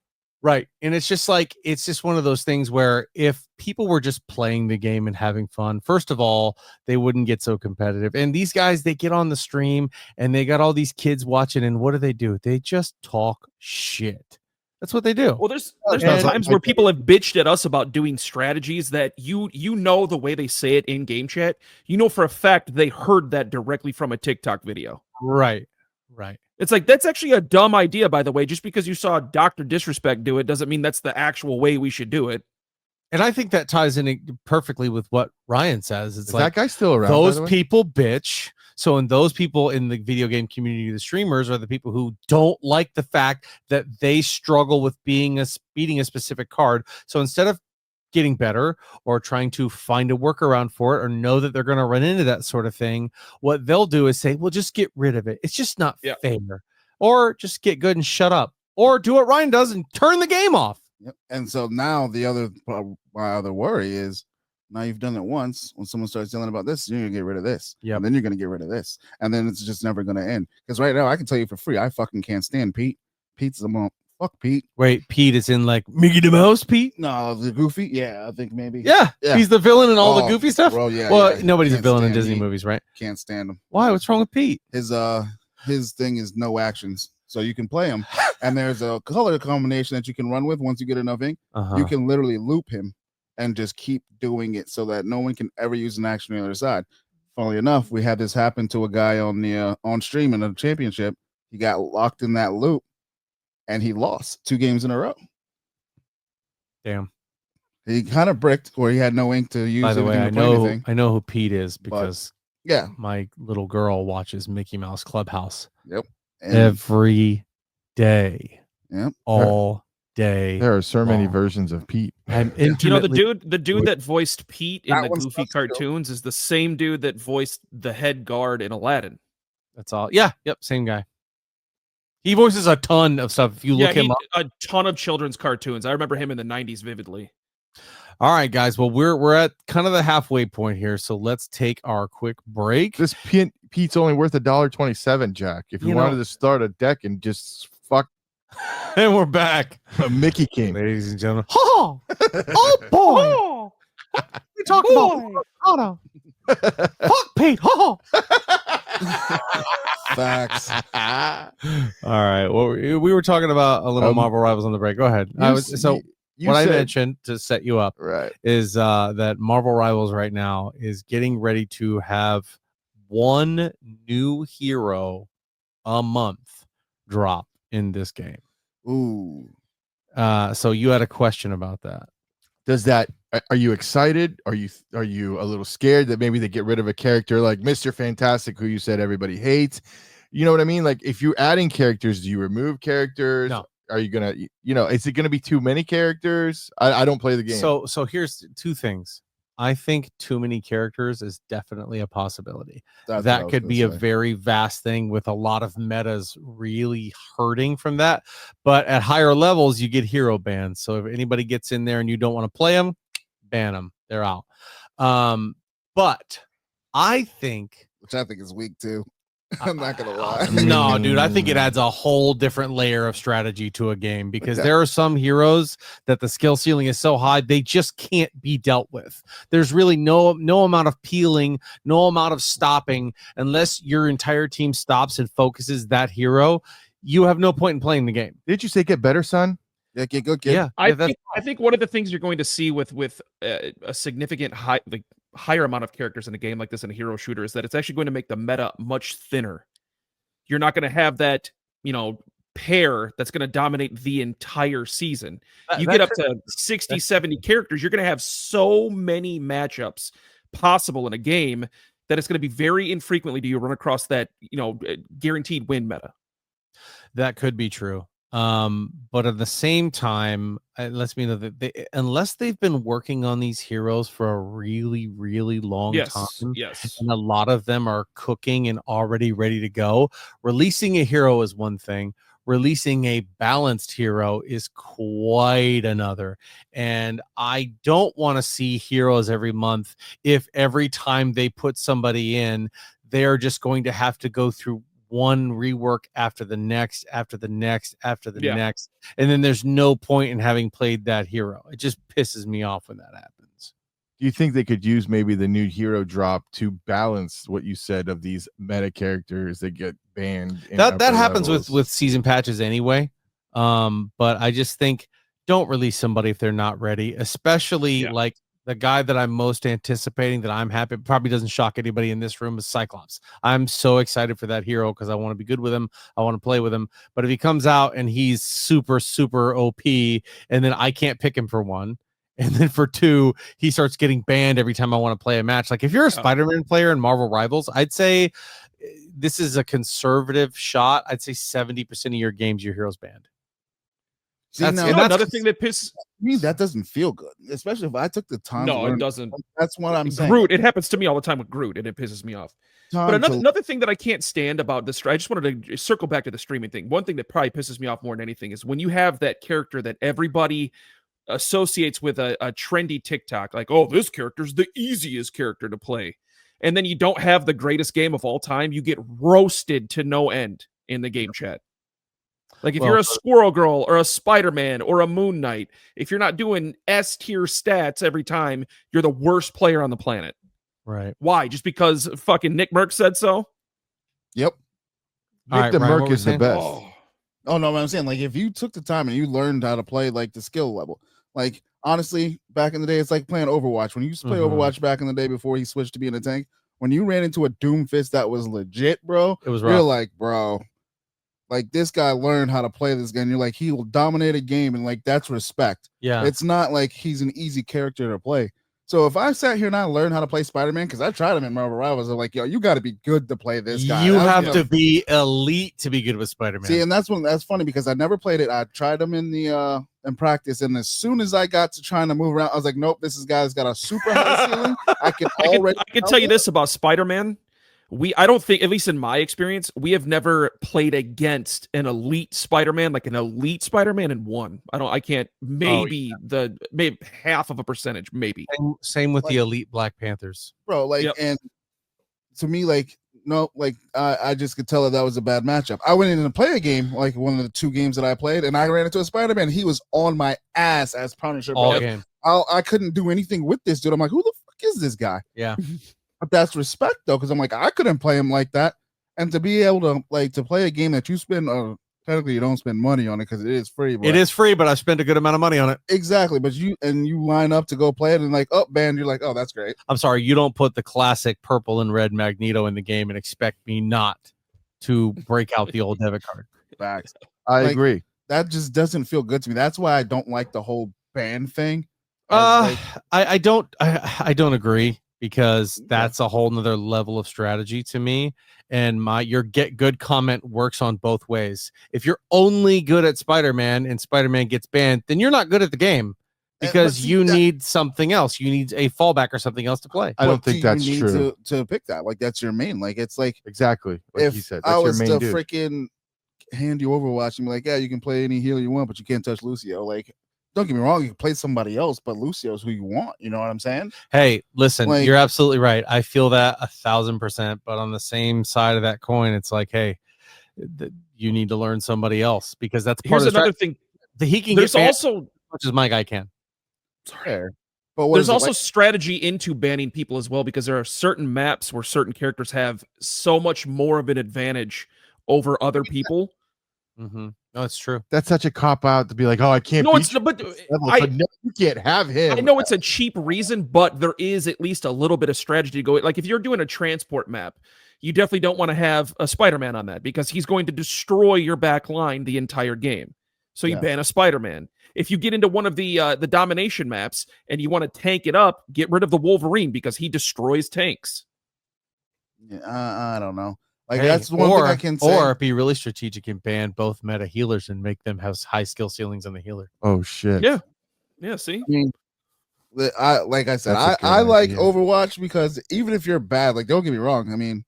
Right. And it's just like, it's just one of those things where if people were just playing the game and having fun, first of all, they wouldn't get so competitive. And these guys, they get on the stream and they got all these kids watching. And what do? They just talk shit. That's what they do. Well, there's And- been times where people have bitched at us about doing strategies that you know the way they say it in game chat. You know for a fact they heard that directly from a TikTok video. Right. It's like, that's actually a dumb idea, by the way. Just because you saw Dr. Disrespect do it doesn't mean that's the actual way we should do it. And I think that ties in perfectly with what Ryan says. It's Is like that guy still around? by those the way? people bitch. So, and those people in the video game community, the streamers, are the people who don't like the fact that they struggle with beating a specific card. So instead of getting better or trying to find a workaround for it or know that they're going to run into that sort of thing, what they'll do is say, well, just get rid of it. It's just not fair. Or just get good and shut up. Or do what Ryan does and turn the game off. Yep. And so now my other worry is, now you've done it once. When someone starts yelling about this, you're gonna get rid of this. Yep. And then you're gonna get rid of this. And then it's just never gonna end. Because right now I can tell you for free, I fucking can't stand Pete. Pete's a fuck Pete. Wait, Pete is in like Mickey the Mouse, Pete? No, the Goofy. Yeah, I think maybe. Yeah. Yeah. He's the villain in all the Oh, goofy stuff. Bro, yeah. Well, yeah. nobody's a Can't villain in stand Disney Pete. movies, right? Can't stand him. Why? What's wrong with Pete? His thing is no actions. So you can play him. And there's a color combination that you can run with once you get enough ink. Uh-huh. You can literally loop him and just keep doing it so that no one can ever use an action on the other side. Funnily enough, we had this happen to a guy on the on stream in a championship. He got locked in that loop and he lost 2 games in a row. Damn. He kind of bricked where he had no ink to use. By the way, anything I to play anything. know who Pete is because Yeah. my little girl watches Mickey Mouse Clubhouse And, every day, yep. all day. There are so many long. versions of Pete. I'm You know, intimately. the dude that voiced Pete in That the one's Goofy tough still. cartoons is the same dude that voiced the head guard in Aladdin. That's all. Yeah. Yep. Same guy. He voices a ton of stuff. If you look him up. A ton of children's cartoons. I remember him in the 90s vividly. All right, guys. Well, we're at kind of the halfway point here, so let's take our quick break. This Pete's only worth $1.27, Jack. If you, You wanted know- to start a deck and just fuck And we're back, a Mickey King. ladies and gentlemen. Oh, oh boy. We talk about Otto. Fuck Pete. Oh. Facts. All right. Well, we were talking about a little Marvel Rivals on the break. Go ahead. You I said- mentioned to set you up right. is that Marvel Rivals right now is getting ready to have one new hero a month drop in this game. Ooh. So you had a question about that. Does that are you excited? Are you a little scared that maybe they get rid of a character like Mr. Fantastic, who you said everybody hates? You know what I mean? Like, if you're adding characters, do you remove characters? No. Are you gonna, is it gonna be too many characters? I don't play the game. So here's 2 things. I think too many characters is definitely a possibility. That's what I That was could gonna be a say. very vast thing with a lot of metas really hurting from that. But at higher levels, you get hero bans. So if anybody gets in there and you don't want to play them, ban them. They're out. But I think which I think is weak too. I'm not gonna lie. no, dude, I think it adds a whole different layer of strategy to a game because there are some heroes that the skill ceiling is so high they just can't be dealt with. There's really no amount of peeling, no amount of stopping unless your entire team stops and focuses that hero. You have no point in playing the game. Did you say get better, son? Yeah, get good, kid. Yeah, I that's- think one of the things you're going to see with a significant higher amount of characters in a game like this in a hero shooter is that it's actually going to make the meta much thinner. You're not going to have that, pair that's going to dominate the entire season. You get up to 60, 70 characters, you're going to have so many matchups possible in a game that it's going to be very infrequently do you run across that, guaranteed win meta. That could be true. But at the same time, it lets me know that unless they've been working on these heroes for a really, really long time, Yes. and a lot of them are cooking and already ready to go, releasing a hero is one thing. Releasing a balanced hero is quite another. And I don't want to see heroes every month if every time they put somebody in, they're just going to have to go through one rework after the next, after the next, after the next. And then there's no point in having played that hero. It just pisses me off when that happens. Do you think they could use maybe the new hero drop to balance what you said of these meta characters that get banned? That happens with season patches anyway. But I just think don't release somebody if they're not ready, especially Yeah. like the guy that I'm most anticipating that I'm happy probably doesn't shock anybody in this room is Cyclops. I'm so excited for that hero because I want to be good with him. I want to play with him. But if he comes out and he's super, super OP, and then I can't pick him for one, and then for two, he starts getting banned every time I want to play a match. Like if you're a Spider-Man player in Marvel Rivals, I'd say this is a conservative shot. I'd say 70% of your games, your hero's banned. See, That's- now, and You know, that's- another thing that pisses me, that doesn't feel good, especially if I took the time. to no, learn. it doesn't. That's what I'm saying. Groot, it happens to me all the time with Groot, and it pisses me off. But Time another, to- another thing that I can't stand about this, I just wanted to circle back to the streaming thing. One thing that probably pisses me off more than anything is when you have that character that everybody associates with a trendy TikTok, like, oh, this character's the easiest character to play. And then you don't have the greatest game of all time, you get roasted to no end in the game chat. Like if Well, you're a Squirrel Girl or a Spider-Man or a Moon Knight, if you're not doing S tier stats every time, you're the worst player on the planet. Right. Why? Just because fucking Nick Merck said so? Yep. All Nick right, the Ryan, what Merc were we is the saying? best. Oh no, what I'm saying, like if you took the time and you learned how to play like the skill level, like honestly, back in the day, it's like playing Overwatch. When you used to play Mhm. Overwatch back in the day before he switched to being a tank, when you ran into a Doomfist that was legit, bro, It was you're rough. like, bro, like this guy learned how to play this game. You're like, he will dominate a game, and like that's respect. Yeah. It's not like he's an easy character to play. So if I sat here and I learned how to play Spider-Man, because I tried him in Marvel Rivals, I'm like, yo, you got to be good to play this guy. You That was have the- to be elite to be good with Spider-Man. See, and that's funny because I never played it. I tried him in the in practice, and as soon as I got to trying to move around, I was like, nope, this is guy's got a super high ceiling. I can already. I can tell you this about Spider-Man. I don't think, at least in my experience, we have never played against an elite Spider-Man, like an elite Spider-Man and won. I can't, maybe maybe half of a percentage, maybe. Same with Like- the elite Black Panthers. bro. Like, Yep. and to me, like, no, like I just could tell that was a bad matchup. I went in to play a game, like one of the two games that I played, and I ran into a Spider-Man. He was on my ass as Punisher, bro. All game. I couldn't do anything with this dude. I'm like, who the fuck is this guy? Yeah. But that's respect though, because I'm like, I couldn't play him like that. And to be able to like to play a game that you spend technically you don't spend money on it because it is free. But It is free, but I spent a good amount of money on it. exactly. But you line up to go play it and like band, you're like, oh, that's great. I'm sorry, you don't put the classic purple and red Magneto in the game and expect me not to break out the old debit card. Facts. I Like, agree. That just doesn't feel good to me. That's why I don't like the whole band thing. As, I don't agree because that's a whole nother level of strategy to me. And your get good comment works on both ways. If you're only good at Spider-Man and Spider-Man gets banned, then you're not good at the game because see, you that- need something else. You need a fallback or something else to play. I don't what do think that's you need true. to pick that. Like that's your main. Like it's like Exactly. Like if you said, I that's your was main to dude. freaking hand you Overwatch and be like, yeah, you can play any healer you want, but you can't touch Lucio. Like, don't get me wrong, you can play somebody else, but Lucio's who you want. You know what I'm saying? Hey, listen, Like- you're absolutely right. I feel that 1,000%. But on the same side of that coin, it's like, hey, you need to learn somebody else because that's part Here's of the another thing. he can There's get banned also as much as my guy can. Fair. But what there's is it, also like- strategy into banning people as well because there are certain maps where certain characters have so much more of an advantage over other people. Mm-hmm. No, it's true. That's such a cop out to be like, oh, I can't. No, beat it's you but at this level, I so no, you can't have him. I know it's a cheap reason, but there is at least a little bit of strategy to go. Like if you're doing a transport map, you definitely don't want to have a Spider-Man on that because he's going to destroy your back line the entire game. So you Yeah. ban a Spider-Man. If you get into one of the domination maps and you want to tank it up, get rid of the Wolverine because he destroys tanks. Yeah, I don't know. Like Hey, that's one thing I can say. Or be really strategic and ban both meta healers and make them have high skill ceilings on the healer. Oh shit. Yeah. Yeah, see? Like I said, That's a good I like idea. Overwatch because even if you're bad, like don't get me wrong. I mean,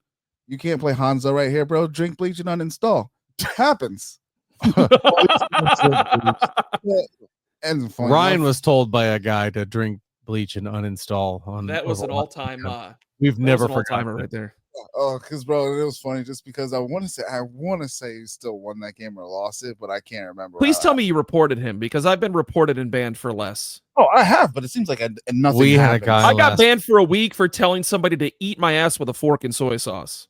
you can't play Hanzo right here, bro. Drink bleach and uninstall. It happens. And fine, Ryan enough. was told by a guy to drink bleach and uninstall on That was an Overwatch. all-time We've never all timer forgotten right it. there. Oh, because bro, it was funny just because I want to say he still won that game or lost it, but I can't remember. Please tell me you reported him because I've been reported and banned for less. Oh, I have, but it seems like nothing. We had a happened. guy- I got last- banned for a week for telling somebody to eat my ass with a fork and soy sauce.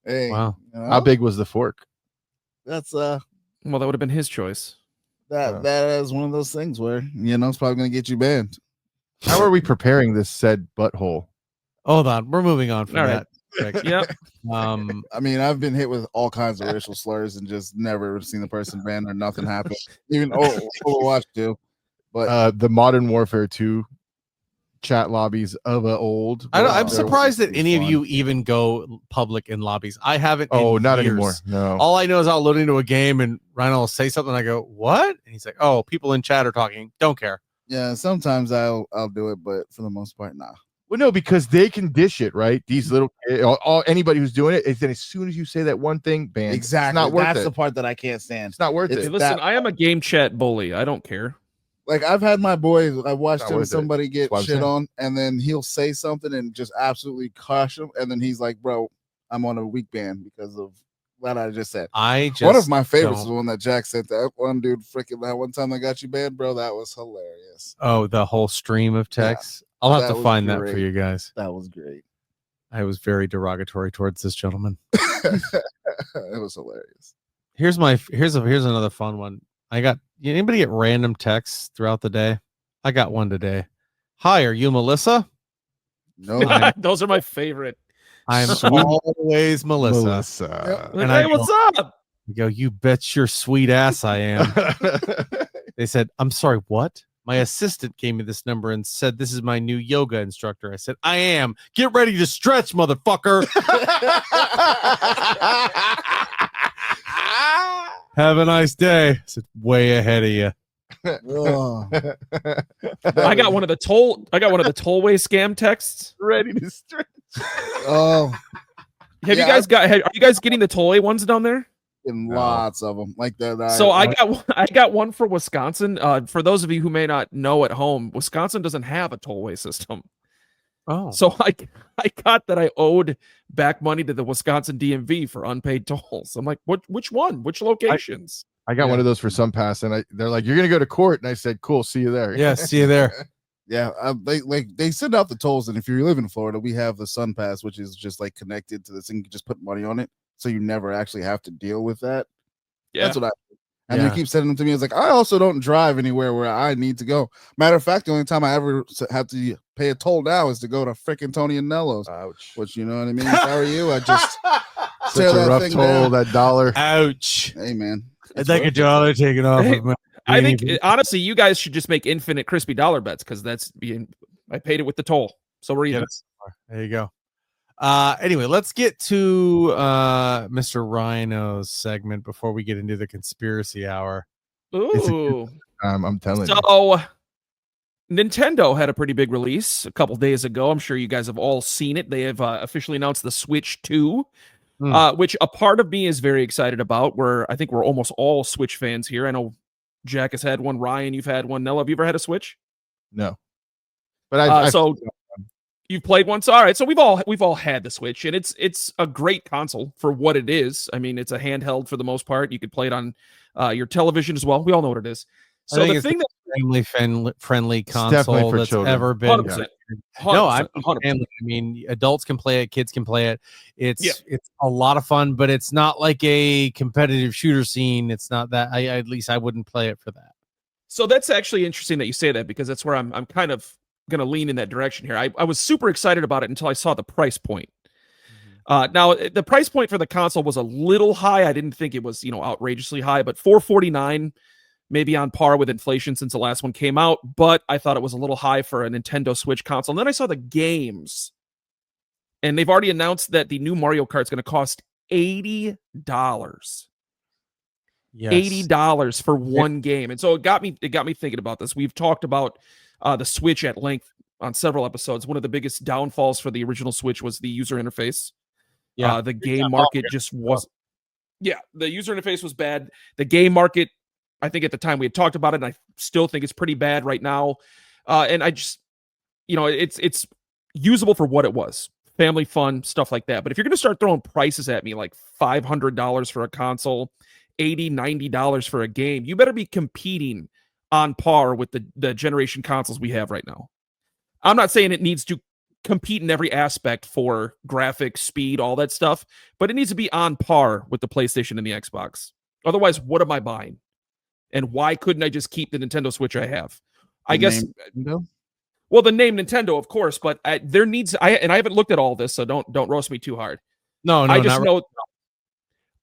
Hey, Wow. you know? How big was the fork? that's Well, that would have been his choice. that is one of those things where it's probably gonna get you banned. How are we preparing this said butthole? Hold on, we're moving on from All right. that. quick. Yep. I mean, I've been hit with all kinds of racial slurs and just never seen the person banned or nothing happen. Even Overwatch too. But The Modern Warfare 2 chat lobbies of old. I'm Wow. surprised that It was any of fun. you even go public in lobbies. I haven't. Oh, in not years. anymore. No. All I know is I'll load into a game and Rhino will say something. And I go, "What?" And he's like, "Oh, people in chat are talking. Don't care." yeah, sometimes I'll do it, but for the most part, nah. Well, no, because they can dish it, right? These little anybody who's doing it, then as soon as you say that one thing, banned. Exactly. It's not worth That's it. the part that I can't stand. It's not worth It's Hey, it. listen, that- I am a game chat bully. I don't care. Like I've had my boys, I watched Not him worth it. somebody get That's what I'm shit saying. on, and then he'll say something and just absolutely crush him, and then he's like, "Bro, I'm on a week ban because of what I just said." I just One of my favorites is don't- the one that Jack sent. That one dude, freaking that one time I got you banned, bro. That was hilarious. Oh, the whole stream of texts. I'll have that to was find that for great. you guys. That was great. I was very derogatory towards this gentleman. It was hilarious. Here's another fun one. Anybody get random texts throughout the day? I got one today. Hi, are you Melissa? No, Hi. Those are my favorite. I'm always Melissa. Like, And hey, I what's up? I go, you bet your sweet ass I am. They said, I'm sorry, what? My assistant gave me this number and said this is my new yoga instructor. I said, I am. Get ready to stretch, motherfucker. Have a nice day. I said, way ahead of you. oh, I got one of the tollway scam texts. Ready to stretch. oh, Have Yeah, are you guys getting the tollway ones down there? and No. lots of them like that. So I got one for Wisconsin. For those of you who may not know at home, Wisconsin doesn't have a tollway system. Oh, So I got that I owed back money to the Wisconsin DMV for unpaid tolls. I'm like, which one? Which locations? I got one of those for some pass, and they're like, "You're gonna go to court," and I said, "Cool, see you there." yeah. See you there. Yeah, they send out the tolls, and if you live in Florida, we have the Sun Pass, which is just like connected to this thing. You just put money on it, so you never actually have to deal with that. Yeah. That's what and Yeah. they keep sending them to me. It's like I also don't drive anywhere where I need to go. Matter of fact, the only time I ever have to pay a toll now is to go to freaking Tony and Nello's, Ouch. which you know what I mean. If I were you, I just Such tear a that rough thing toll, down. that dollar. Ouch. Hey man, It's like a dollar taken off Hey, of my I think baby. honestly, you guys should just make infinite crispy dollar bets because that's being. I paid it with the toll, so we're Get even. us somewhere. There you go. Anyway, let's get to Mr. Rhino's segment before we get into the conspiracy hour. Ooh. I'm telling you. So Nintendo had a pretty big release a couple days ago. I'm sure you guys have all seen it. They have officially announced the Switch 2, which a part of me is very excited about. I think we're almost all Switch fans here. I know Jack has had one. Ryan, you've had one. Nella, have you ever had a Switch? No, but I So you've played one. So all right. So we've all had the Switch, and it's a great console for what it is. I mean, it's a handheld for the most part. You could play it on your television as well. We all know what it is. I So think the it's thing that family friendly definitely console for that's children. ever been. 100%, No, I'm 100%. family. I mean, adults can play it, kids can play it. Yeah. It's a lot of fun, but it's not like a competitive shooter scene. It's not that. At least I wouldn't play it for that. So that's actually interesting that you say that because that's where I'm kind of going to lean in that direction here. I was super excited about it until I saw the price point. Now the price point for the console was a little high. I didn't think it was, outrageously high, but $449, maybe on par with inflation since the last one came out. But I thought it was a little high for a Nintendo Switch console. And then I saw the games, and they've already announced that the new Mario Kart is going to cost $80. Yes. $80 for one game. And so it got me thinking about this. We've talked about the Switch at length on several episodes. One of the biggest downfalls for the original Switch was the user interface. Yeah. The game market just was. Yeah, the user interface was bad. The game market, I think at the time we had talked about it, and I still think it's pretty bad right now. And I just, it's usable for what it was. Family fun, stuff like that. But if you're going to start throwing prices at me like $500 for a console, $80, $90 for a game, you better be competing on par with the generation consoles we have right now. I'm not saying it needs to compete in every aspect for graphics, speed, all that stuff, but it needs to be on par with the PlayStation and the Xbox. Otherwise, what am I buying? And why couldn't I just keep the Nintendo Switch I have? I The guess. name Nintendo? Well, the name Nintendo, of course, but there needs. I haven't looked at all this, so don't roast me too hard. No, I just not know.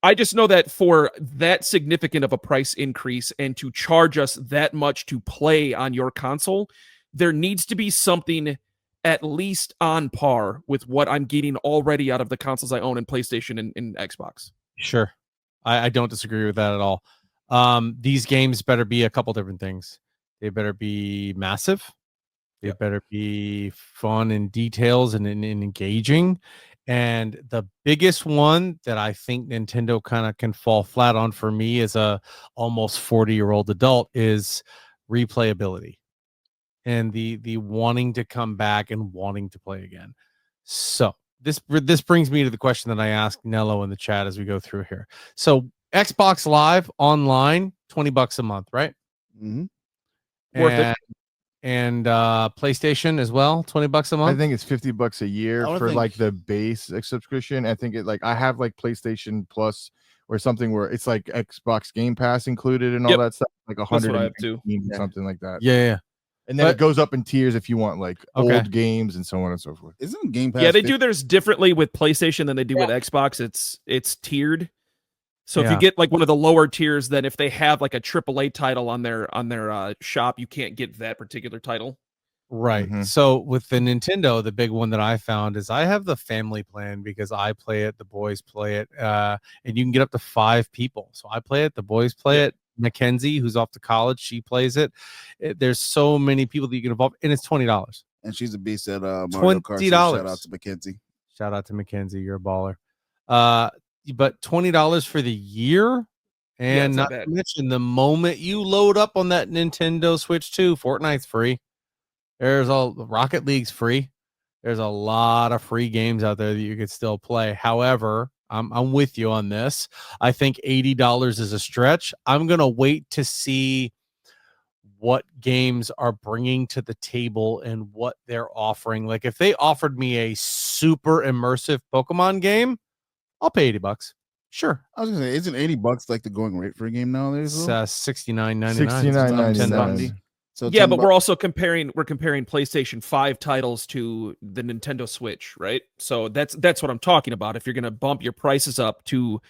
I just know that for that significant of a price increase and to charge us that much to play on your console, there needs to be something at least on par with what I'm getting already out of the consoles I own in PlayStation and Xbox. Sure. I don't disagree with that at all. These games better be a couple different things. They better be massive. They Yep. better be fun in details and engaging. And the biggest one that I think Nintendo kind of can fall flat on for me as a almost 40-year-old adult is replayability and the wanting to come back and wanting to play again. So this brings me to the question that I asked Nello in the chat as we go through here. So Xbox Live online, $20 a month, right? Mm-hmm. Worth it. And PlayStation as well, $20 a month. I think it's $50 a year I would for think- like the base subscription. I think I have like PlayStation Plus or something where it's like Xbox Game Pass included and all Yep. that stuff, like That's what I 100 have too. or something like that. Yeah. And then But- it goes up in tiers if you want like Okay. old games and so on and so forth. Isn't Game Pass? Yeah, they 50? do theirs differently with PlayStation than they do with Xbox. It's tiered. So if Yeah. you get like one of the lower tiers, then if they have like a AAA title on their shop, you can't get that particular title. Right. Mhm. So with the Nintendo, the big one that I found is I have the family plan because I play it, the boys play it, and you can get up to 5 people. So I play it, the boys play it. Mackenzie, who's off to college, she plays it. There's so many people that you can involve, and it's $20. And she's a beast at Mario Kart. So $20. shout out to Mackenzie. Shout out to Mackenzie, you're a baller. But $20 for the year, and it's not not to bad. mention the moment you load up on that Nintendo Switch 2, Fortnite's free. There's Rocket League's free. There's a lot of free games out there that you could still play. However, I'm with you on this. I think $80 is a stretch. I'm gonna wait to see what games are bringing to the table and what they're offering. Like if they offered me a super immersive Pokemon game, I'll pay $80. Sure. I was gonna say, isn't $80 like the going rate for a game nowadays? It's though? $69.99. $69.99. So Yeah, but $10 we're also comparing PlayStation 5 titles to the Nintendo Switch, right? So that's what I'm talking about. If you're going to bump your prices up to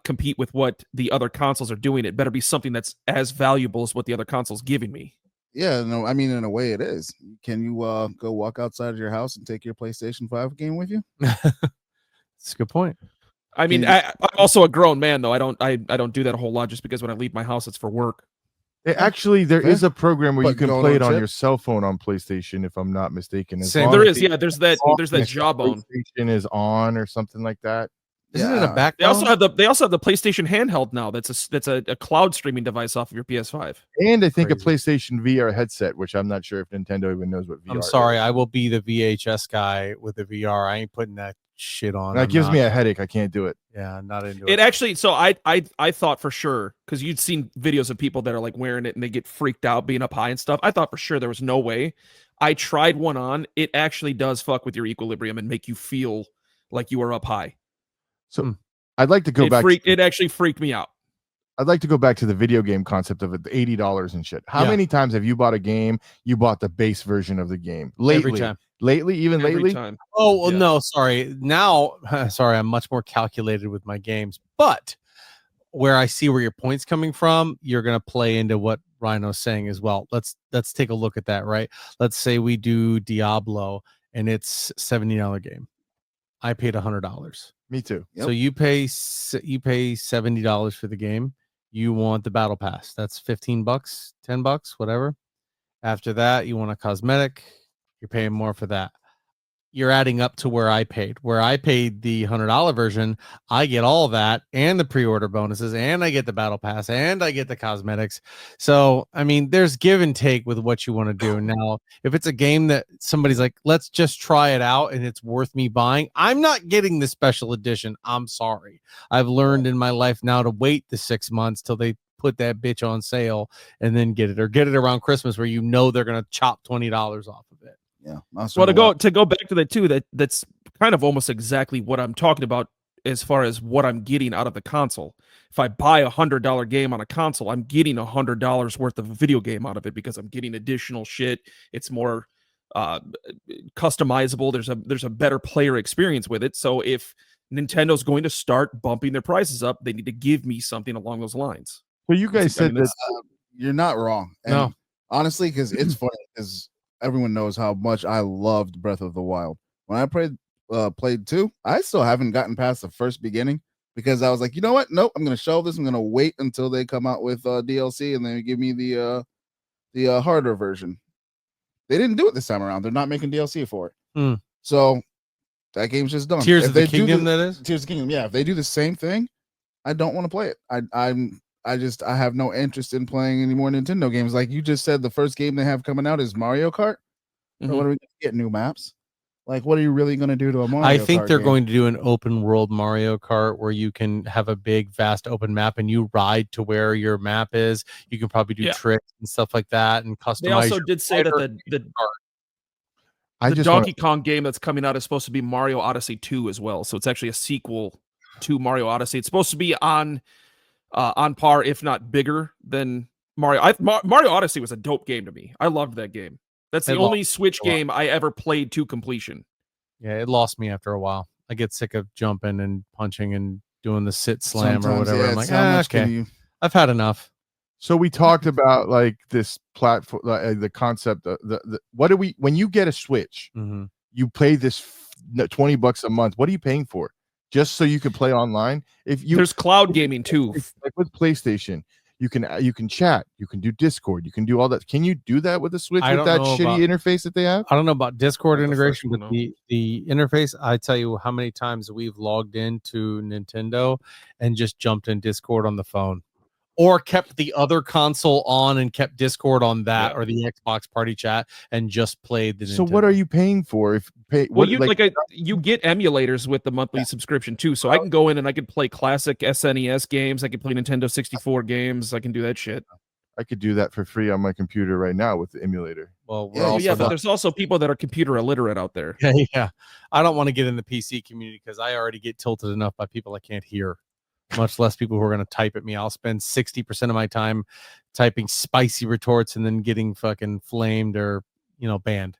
compete with what the other consoles are doing, it better be something that's as valuable as what the other console's giving me. Yeah, no, I mean in a way it is. Can you go walk outside of your house and take your PlayStation 5 game with you? That's a good point. I mean, Can I'm also a grown man though. I don't do that a whole lot just because when I leave my house it's for work. Actually, there Fair. is a program where you But can going play on it on chip? your cell phone on PlayStation, if I'm not mistaken. As Same. long There as is, the- yeah, there's that Jawbone. PlayStation is on or something like that. Isn't it a Yeah. backbone? They also have the PlayStation handheld now. That's a cloud streaming device off of your PS5. And I think a Crazy. PlayStation VR headset, which I'm not sure if Nintendo even knows what VR I'm sorry, is. I will be the VHS guy with the VR. I ain't putting that shit on. That I'm gives not- me a headache. I can't do it. yeah, I'm not into It it. actually, so I thought for sure, because you'd seen videos of people that are like wearing it and they get freaked out being up high and stuff. I thought for sure there was no way. I tried one on. It actually does fuck with your equilibrium and make you feel like you are up high. So I'd like to go back. It actually freaked me out. I'd like to go back to the video game concept of it, the $80 and shit. How Yeah. many times have you bought a game? You bought the base version of the game Every time. even Every lately. time. Oh well, Yeah. no, sorry. Now, sorry, I'm much more calculated with my games. But where I see where your point's coming from, you're gonna play into what Rhino's saying as well. Let's take a look at that, right? Let's say we do Diablo and it's $70 game. I paid $100. Me too. Yep. So you pay $70 for the game. You want the battle pass. That's $15, $10, whatever. After that, you want a cosmetic. You're paying more for that. You're adding up to where I paid. Where I paid the $100 version, I get all that and the pre-order bonuses, and I get the battle pass, and I get the cosmetics. So, I mean, there's give and take with what you want to do. Now, if it's a game that somebody's like, let's just try it out and it's worth me buying, I'm not getting the special edition. I'm sorry. I've learned in my life now to wait the 6 months till they put that bitch on sale and then get it, or get it around Christmas where you know they're going to chop $20 off of it. Yeah. I was Well, trying to to go back to that too, that's kind of almost exactly what I'm talking about as far as what I'm getting out of the console. If I buy $100 game on a console, I'm getting $100 worth of a video game out of it because I'm getting additional shit. It's more customizable. There's a better player experience with it. So if Nintendo's going to start bumping their prices up, they need to give me something along those lines. So you guys said that You're not wrong. And No. honestly, because it's funny, because everyone knows how much I loved Breath of the Wild. When I played 2, I still haven't gotten past the first beginning because I was like, you know what? Nope, I'm gonna shelve this. I'm gonna wait until they come out with DLC and then give me the harder version. They didn't do it this time around. They're not making DLC for it. Hmm. So that game's just done. Tears If of the they do Kingdom, that is. Tears of the Kingdom. Yeah, if they do the same thing, I don't want to play it. I have no interest in playing any more Nintendo games. Like you just said, the first game they have coming out is Mario Kart. So Mhm. what are we gonna get? New maps? Like, what are you really gonna do to a Mario I think Kart they're game? going to do an open world Mario Kart where you can have a big, vast open map and you ride to where your map is. You can probably do Yeah. tricks and stuff like that and customize. They also your did say that rider. I the just wanna- Donkey Kong game that's coming out is supposed to be Mario Odyssey 2 as well. So it's actually a sequel to Mario Odyssey. It's supposed to be on par, if not bigger than Mario. Mario Odyssey was a dope game to me. I loved that game. That's the It only Switch a lot. game I ever played to completion. Yeah, it lost me after a while. I get sick of jumping and punching and doing the sit slam or Sometimes, whatever. yeah, I'm it's like, how much can okay, you- I've had enough. So we talked about like this platform, the concept of what do we when you get a Switch, Mhm. you pay this $20 a month. What are you paying for? Just so you can play online? If you There's cloud gaming too. like with PlayStation, you can chat, you can do Discord, you can do all that. Can you do that with the Switch I with don't that know shitty about- interface that they have? I don't know about Discord Not the first integration, one, but no. the interface, I tell you how many times we've logged into Nintendo and just jumped in Discord on the phone. Or kept the other console on and kept Discord on that, Yeah. or the Xbox party chat and just played the So Nintendo. what are you paying for? If pay Well, what you you get emulators with the monthly subscription too. So I can go in and I can play classic SNES games. I can play Nintendo 64 games. I can do that shit. I could do that for free on my computer right now with the emulator. Well, we're Yeah, also Yeah, but not- there's also people that are computer illiterate out there. yeah. I don't want to get in the PC community because I already get tilted enough by people I can't hear, much less people who are going to type at me. I'll spend 60% of my time typing spicy retorts and then getting fucking flamed or, banned.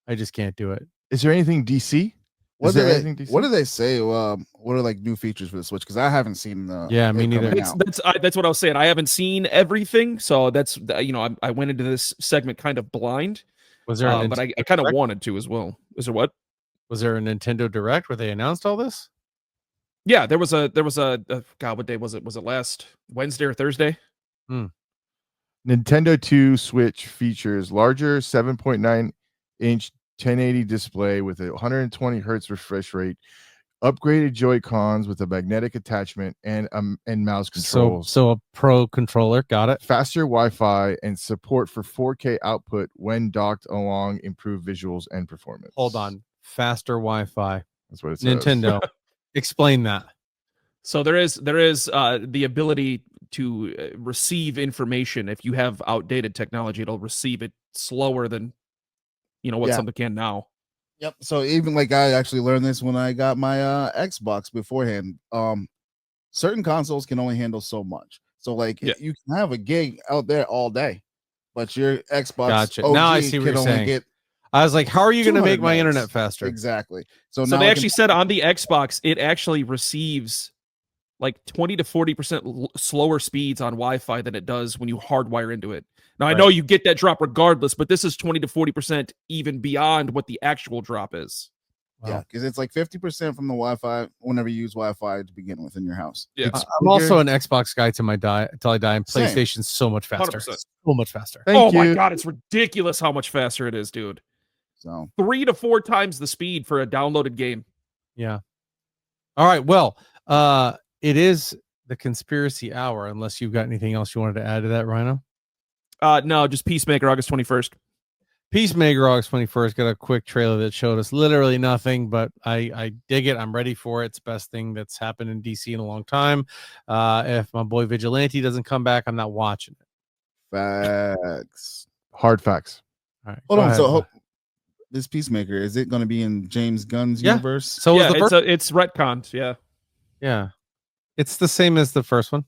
I just can't do it. Is there anything DC? What Is do there they? anything DC? What do they say? What are like new features for the Switch? Because I haven't seen the. Yeah, me it neither. coming That's out. that's what I was saying. I haven't seen everything, so that's I went into this segment kind of blind, Was there a but I Nintendo kind of Direct? wanted to as well. Is there what? Was there a Nintendo Direct where they announced all this? Yeah, there was a God, what day was it? Was it last Wednesday or Thursday? Nintendo 2 Switch features larger 7.9-inch 1080 display with a 120 hertz refresh rate, upgraded Joy-Cons with a magnetic attachment and mouse controls. So a pro controller, got it. Faster Wi-Fi and support for 4K output when docked along improved visuals and performance. Hold on. Faster Wi-Fi. That's what it says. Nintendo. Explain that. So there is the ability to receive information. If you have outdated technology, it'll receive it slower than what Yeah. something can now. Yep. So even like I actually learned this when I got my Xbox beforehand. Certain consoles can only handle so much. So like Yeah. you can have a gig out there all day, but your Xbox Gotcha. OG Now I see what can you're only saying. get I was like, how are you going to 200 make my megs. internet faster? Exactly. So So now they I actually can, said on the Xbox, it actually receives like 20 to 40% slower speeds on Wi-Fi than it does when you hardwire into it. Now I know you get that drop regardless, but this is 20 to 40% even beyond what the actual drop is. yeah, because it's like 50% from the Wi-Fi whenever you use Wi-Fi to begin with in your house. Yeah. I'm also an Xbox guy till I die, and Same. PlayStation's so much faster. 100%. So much faster. Thank you. My God, it's ridiculous how much faster it is, dude. So 3 to 4 times the speed for a downloaded game. Yeah. All right. Well, it is the conspiracy hour, unless you've got anything else you wanted to add to that, Rhino. No, just Peacemaker, August 21st. Peacemaker August 21st got a quick trailer that showed us literally nothing, but I dig it. I'm ready for it. It's the best thing that's happened in DC in a long time. If my boy Vigilante doesn't come back, I'm not watching it. facts. Hard facts. All right. Hold go on. ahead. So this Peacemaker, is it going to be in James Gunn's Yeah. universe? So was yeah, the first. it's retconned. Yeah. Yeah, it's the same as the first one.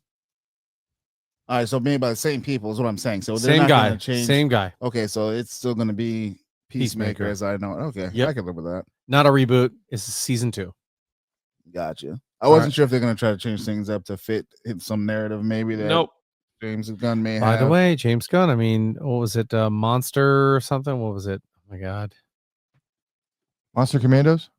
All right, so made by the same people is what I'm saying. So they're Same not guy. gonna change. Same guy. Okay, so it's still going to be Peacemaker, Peacemaker. as I know. Okay, Yep. I can live with that. Not a reboot. It's season 2. Gotcha. I All wasn't right. sure if they're going to try to change things up to fit some narrative, maybe that Nope. James Gunn may By have. the way, James Gunn. I mean, what was it? Monster or something? What was it? Oh my god. Monster Commandos?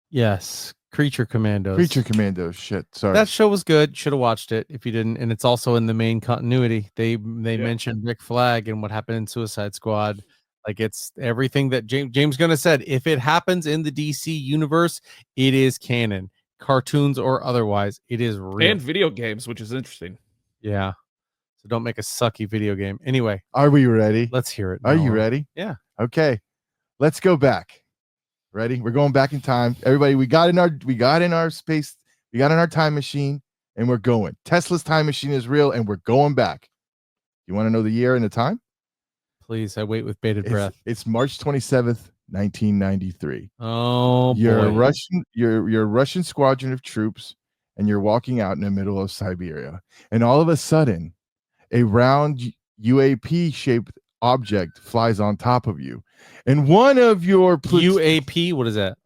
Yes, Creature Commandos. Creature Commandos. Shit. Sorry. That show was good. Should have watched it if you didn't. And it's also in the main continuity. They mentioned Rick Flag and what happened in Suicide Squad. Like it's everything that James Gunn has said. If it happens in the DC universe, it is canon, cartoons or otherwise. It is real. And video games, which is interesting. Yeah. So don't make a sucky video game. Anyway, Are we ready? let's hear it. Are you Noah. ready? Yeah. Okay. Let's go back. Ready? We're going back in time. Everybody, we got in our space, we got in our time machine, and we're going. Tesla's time machine is real, and we're going back. You want to know the year and the time? Please, I wait with bated breath. It's March 27th, 1993. Oh You're boy. a Russian squadron of troops, and you're walking out in the middle of Siberia. And all of a sudden, a round UAP shaped object flies on top of you. And one of your UAP, what is that?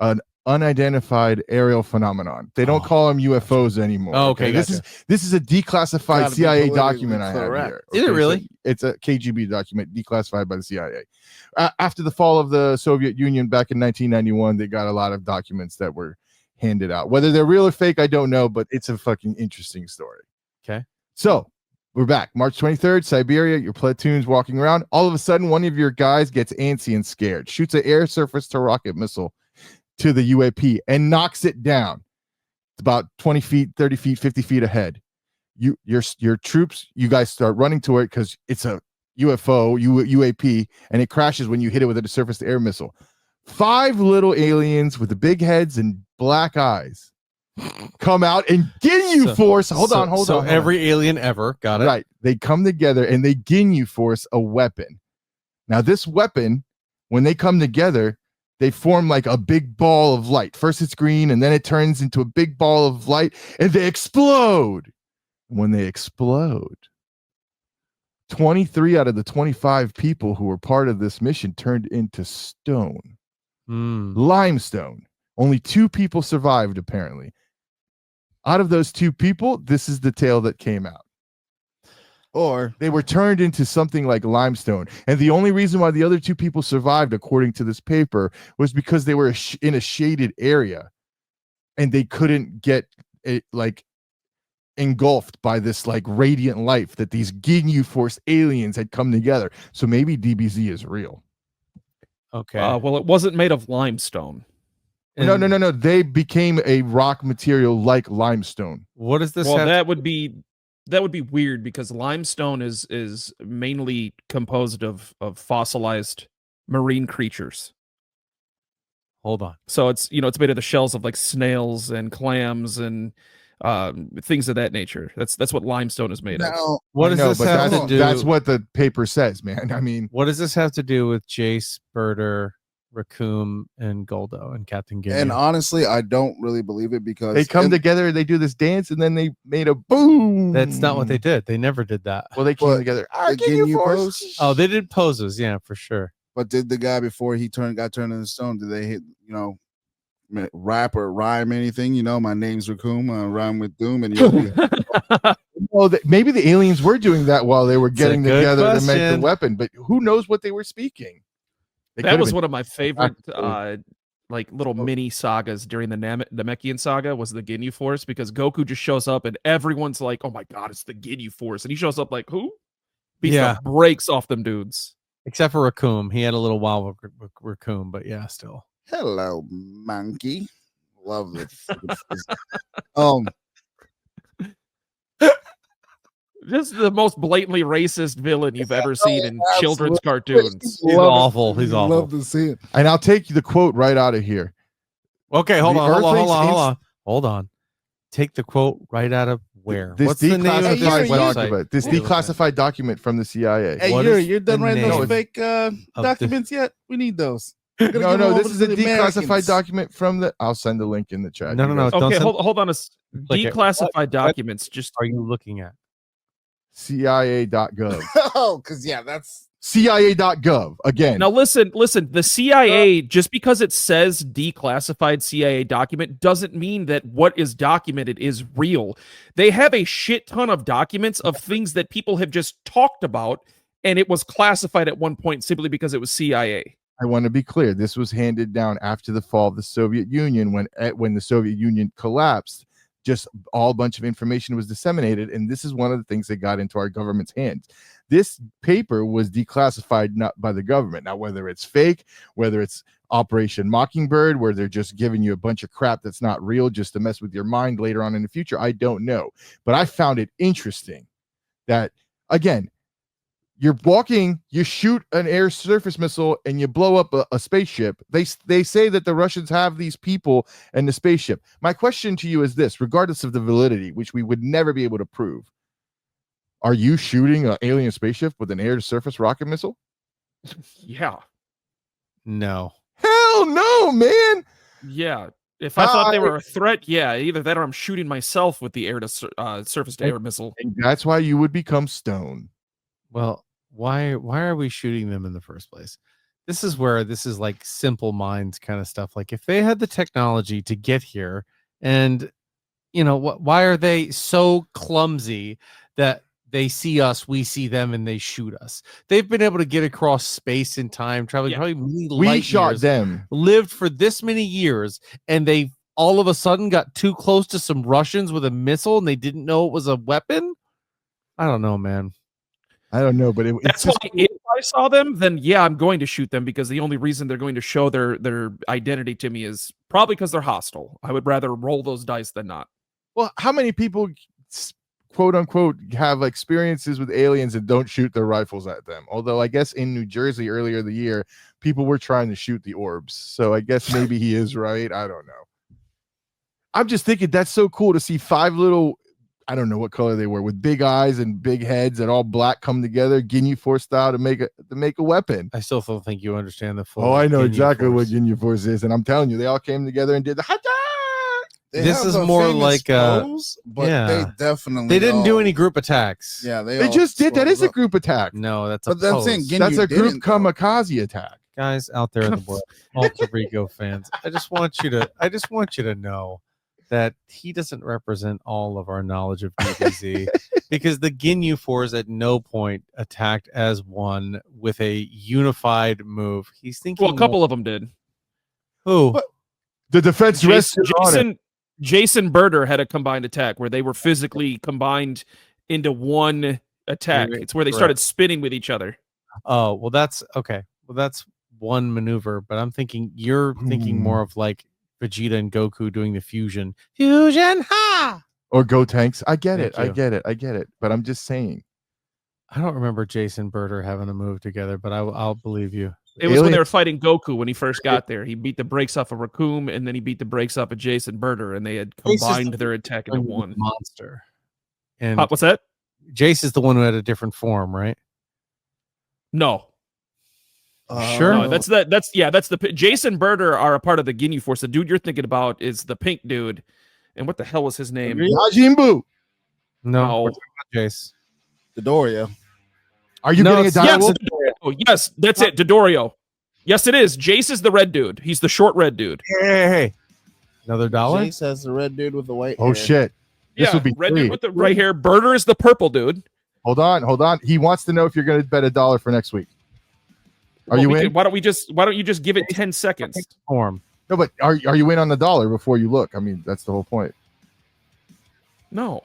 unidentified aerial phenomenon. They don't Oh, call them UFOs anymore. Oh, okay, This is a declassified Gotta be CIA politically document I have correct. here. Is it so really? it's a KGB document declassified by the CIA. After the fall of the Soviet Union back in 1991, they got a lot of documents that were handed out. Whether they're real or fake, I don't know, but it's a fucking interesting story. Okay. So we're back. March 23rd, Siberia, your platoon's walking around. All of a sudden, one of your guys gets antsy and scared, shoots an air surface to rocket missile to the UAP and knocks it down. It's about 20 feet, 30 feet, 50 feet ahead. Your troops, you guys start running to it because it's a UFO, UAP, and it crashes when you hit it with a surface to air missile. 5 little aliens with the big heads and black eyes come out and Ginyu Force. Hold on. So every alien ever got it. Right. They come together and they Ginyu Force a weapon. Now, this weapon, when they come together, they form like a big ball of light. First it's green, and then it turns into a big ball of light, and they explode. When they explode, 23 out of the 25 people who were part of this mission turned into stone. Limestone. Only 2 people survived, apparently. Out of those 2 people, this is the tale that came out. Or they were turned into something like limestone. And the only reason why the other 2 people survived, according to this paper, was because they were in a shaded area and they couldn't get it like engulfed by this like radiant light that these Ginyu Force aliens had come together. So maybe DBZ is real. Okay. Well, it wasn't made of limestone. No. They became a rock material like limestone. What does this Well, have? that would be weird because limestone is mainly composed of fossilized marine creatures. Hold on. So it's it's made of the shells of like snails and clams and things of that nature. That's what limestone is made of. Now, What does No, this but have to do? that's what the paper says, man. I mean, What does this have to do with Jace, Birder, Raccoon, and Goldo and Captain Ginyu? and honestly, I don't really believe it because they come together, they do this dance, and then they made a boom. That's not what they did. They never did that. Well, they came But together. the Ginyu Ginyu Force. pose? Oh, they did poses. Yeah, for sure. But did the guy before he got turned into stone? Did they hit rap or rhyme anything? My name's Raccoon. I rhyme with Doom, and Well, maybe the aliens were doing that while they were It's a getting good together to make the question. weapon, but who knows what they were speaking? They That could've was been- one of my favorite Actually. like little mini sagas during the Namekian saga was the Ginyu Force, because Goku just shows up and everyone's like, "Oh my god, it's the Ginyu Force," and he shows up like, "Who?" Beats Yeah. the brakes off them dudes. Except for Raccoon. He had a little while with Raccoon, but yeah, still. hello, monkey. Love it. Just the most blatantly racist villain you've ever seen in children's absolutely. cartoons. He's awful. He's awful. Love to see it. And I'll take the quote right out of here. Okay, hold The on. Earthlings Hold on. Take the quote right out of where? This What's the name of this declassified website? document. This declassified document from the CIA. Hey, What you're is done the writing name those of fake the- documents yet? We need those. Gonna give No, them no, over this is to a the declassified Americans. document from the. I'll send the link in the chat. No, You no, no. guys- Don't Okay, send- hold on. Like it- Declassified what documents. Just are you looking at? CIA.gov. Oh, because yeah, that's CIA.gov again. now listen. The CIA, just because it says declassified CIA document, doesn't mean that what is documented is real. They have a shit ton of documents of things that people have just talked about, and it was classified at one point simply because it was CIA. I want to be clear. This was handed down after the fall of the Soviet Union, when the Soviet Union collapsed. Just all bunch of information was disseminated, and this is one of the things that got into our government's hands. This paper was declassified not by the government. Now, whether it's fake, whether it's Operation Mockingbird, where they're just giving you a bunch of crap that's not real just to mess with your mind later on in the future, I don't know. But I found it interesting that, again, you're walking, you shoot an air surface missile, and you blow up a spaceship. They say that the Russians have these people and the spaceship. My question to you is this, regardless of the validity, which we would never be able to prove, are you shooting an alien spaceship with an air to surface rocket missile? Yeah, No. Hell no, man. yeah. If I thought they Hi. were a threat, yeah, either that or I'm shooting myself with the air to surface to air missile. And that's why you would become stone. Well, why are we shooting them in the first place? This is where this is like simple minds kind of stuff. Like if they had the technology to get here, and why are they so clumsy that they see us, we see them, and they shoot us? They've been able to get across space and time, traveling Yeah. probably many We light shot years, them. lived for this many years, and they all of a sudden got too close to some Russians with a missile, and they didn't know it was a weapon. I don't know, man. I don't know, but it's That's just why if I saw them, then yeah, I'm going to shoot them, because the only reason they're going to show their identity to me is probably because they're hostile. I would rather roll those dice than not. well, how many people quote unquote have experiences with aliens and don't shoot their rifles at them? Although I guess in New Jersey earlier the year, people were trying to shoot the orbs. So I guess maybe he is right. I don't know. I'm just thinking that's so cool to see 5 little, I don't know what color they were, with big eyes and big heads and all black come together, Ginyu Force style, to make a weapon. I still don't think you understand the full. Oh, I know Ginyu exactly what Force. Ginyu Force is, and I'm telling you, they all came together and did the hata. they This have is a more famous like, pose, but yeah. they definitely They didn't do all- any group attacks. Yeah, They all just did. That swelled is a up. group attack. No, that's a But I'm saying pose. Ginyu That's a group didn't, though. kamikaze attack. Guys out there in the world, Alter Ego fans, I just want you to know that he doesn't represent all of our knowledge of DBZ, because the Ginyu Force at no point attacked as one with a unified move. He's thinking Well, a couple of them did. Who? What? The defense rested on it. Jason Berder had a combined attack where they were physically combined into one attack. Right, It's where they correct. started spinning with each other. Oh, well, that's okay. Well, that's one maneuver, but I'm thinking you're thinking more of like Vegeta and Goku doing the fusion. Fusion ha! Or Go Tanks. I get Thank it. I you. get it. I get it. But I'm just saying. I don't remember Jason Berder having a move together, but I'll believe you. It was when Alien- they were fighting Goku when he first got there. He beat the brakes off of Raccoon, and then he beat the brakes off of Jason Berder, and they had Jace is combined the their attack into one. monster. And What's that? Jace is the one who had a different form, right? No, Sure. no, that's the Jason Berder are a part of the Ginyu Force. The dude you're thinking about is the pink dude, and what the hell was his name? Majin Buu. No, No. we're talking about Jace. Dodoria. Are you No, getting a it's- dire Yes, wolf? Dodorio. Yes, that's it. Dodorio. Yes, it is. Jace is the red dude. He's the short red dude. Hey. Another dollar? Jace has the red dude with the white Oh hair. shit. This would be red free. dude with the right hair. Berder is the purple dude. Hold on. He wants to know if you're going to bet $1 for next week. Are Well, you we in? could- why don't you just give it 10 seconds? Form. No, but are you in on the $1 before you look? I mean, that's the whole point. No.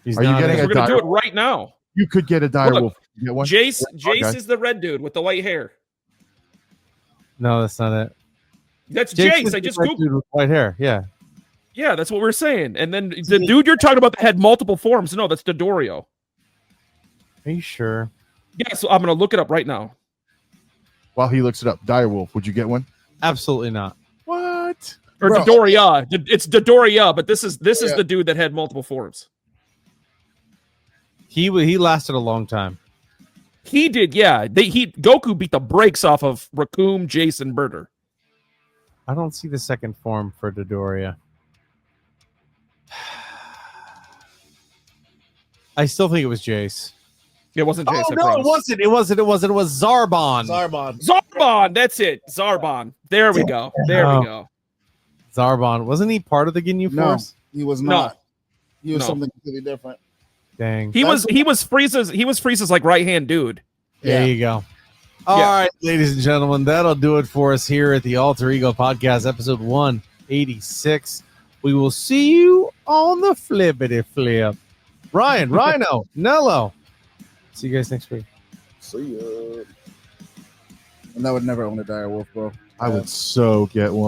He's Are you not getting in. We're a gonna do dire it right now. You could get a dire Look, wolf. You get one? Jace okay. is the red dude with the white hair. No, that's not it. That's Jace Jace. is I the just white googled. dude with white hair. Yeah. Yeah, that's what we're saying. And then the dude you're talking about that had multiple forms. No, that's Dodorio. Are you sure? Yeah, so I'm gonna look it up right now. While he looks it up, dire wolf. Would you get one? Absolutely not. What? Or Bro. Dodoria. It's Dodoria, but this is Yeah. the dude that had multiple forms. He lasted a long time. He did, yeah. Goku beat the brakes off of Raccoon, Jason, Birder. I don't see the second form for Dodoria. I still think it was Jace. It wasn't Jace. Oh I no, promise. it wasn't. It wasn't. It wasn't. It was Zarbon. Zarbon. Zarbon. That's it. Zarbon. There we go. There we go. Zarbon. Wasn't he part of the Ginyu No, Force? he was No. not. He was No. something completely different. Dang. He was Frieza's like right hand dude. There you go. All right, ladies and gentlemen, that'll do it for us here at the Alter Ego Podcast, episode 186. We will see you on the flippity flip. Ryan, Rhino, Nello. See you guys next week. See ya. And I would never own a dire wolf, bro. I would so get one.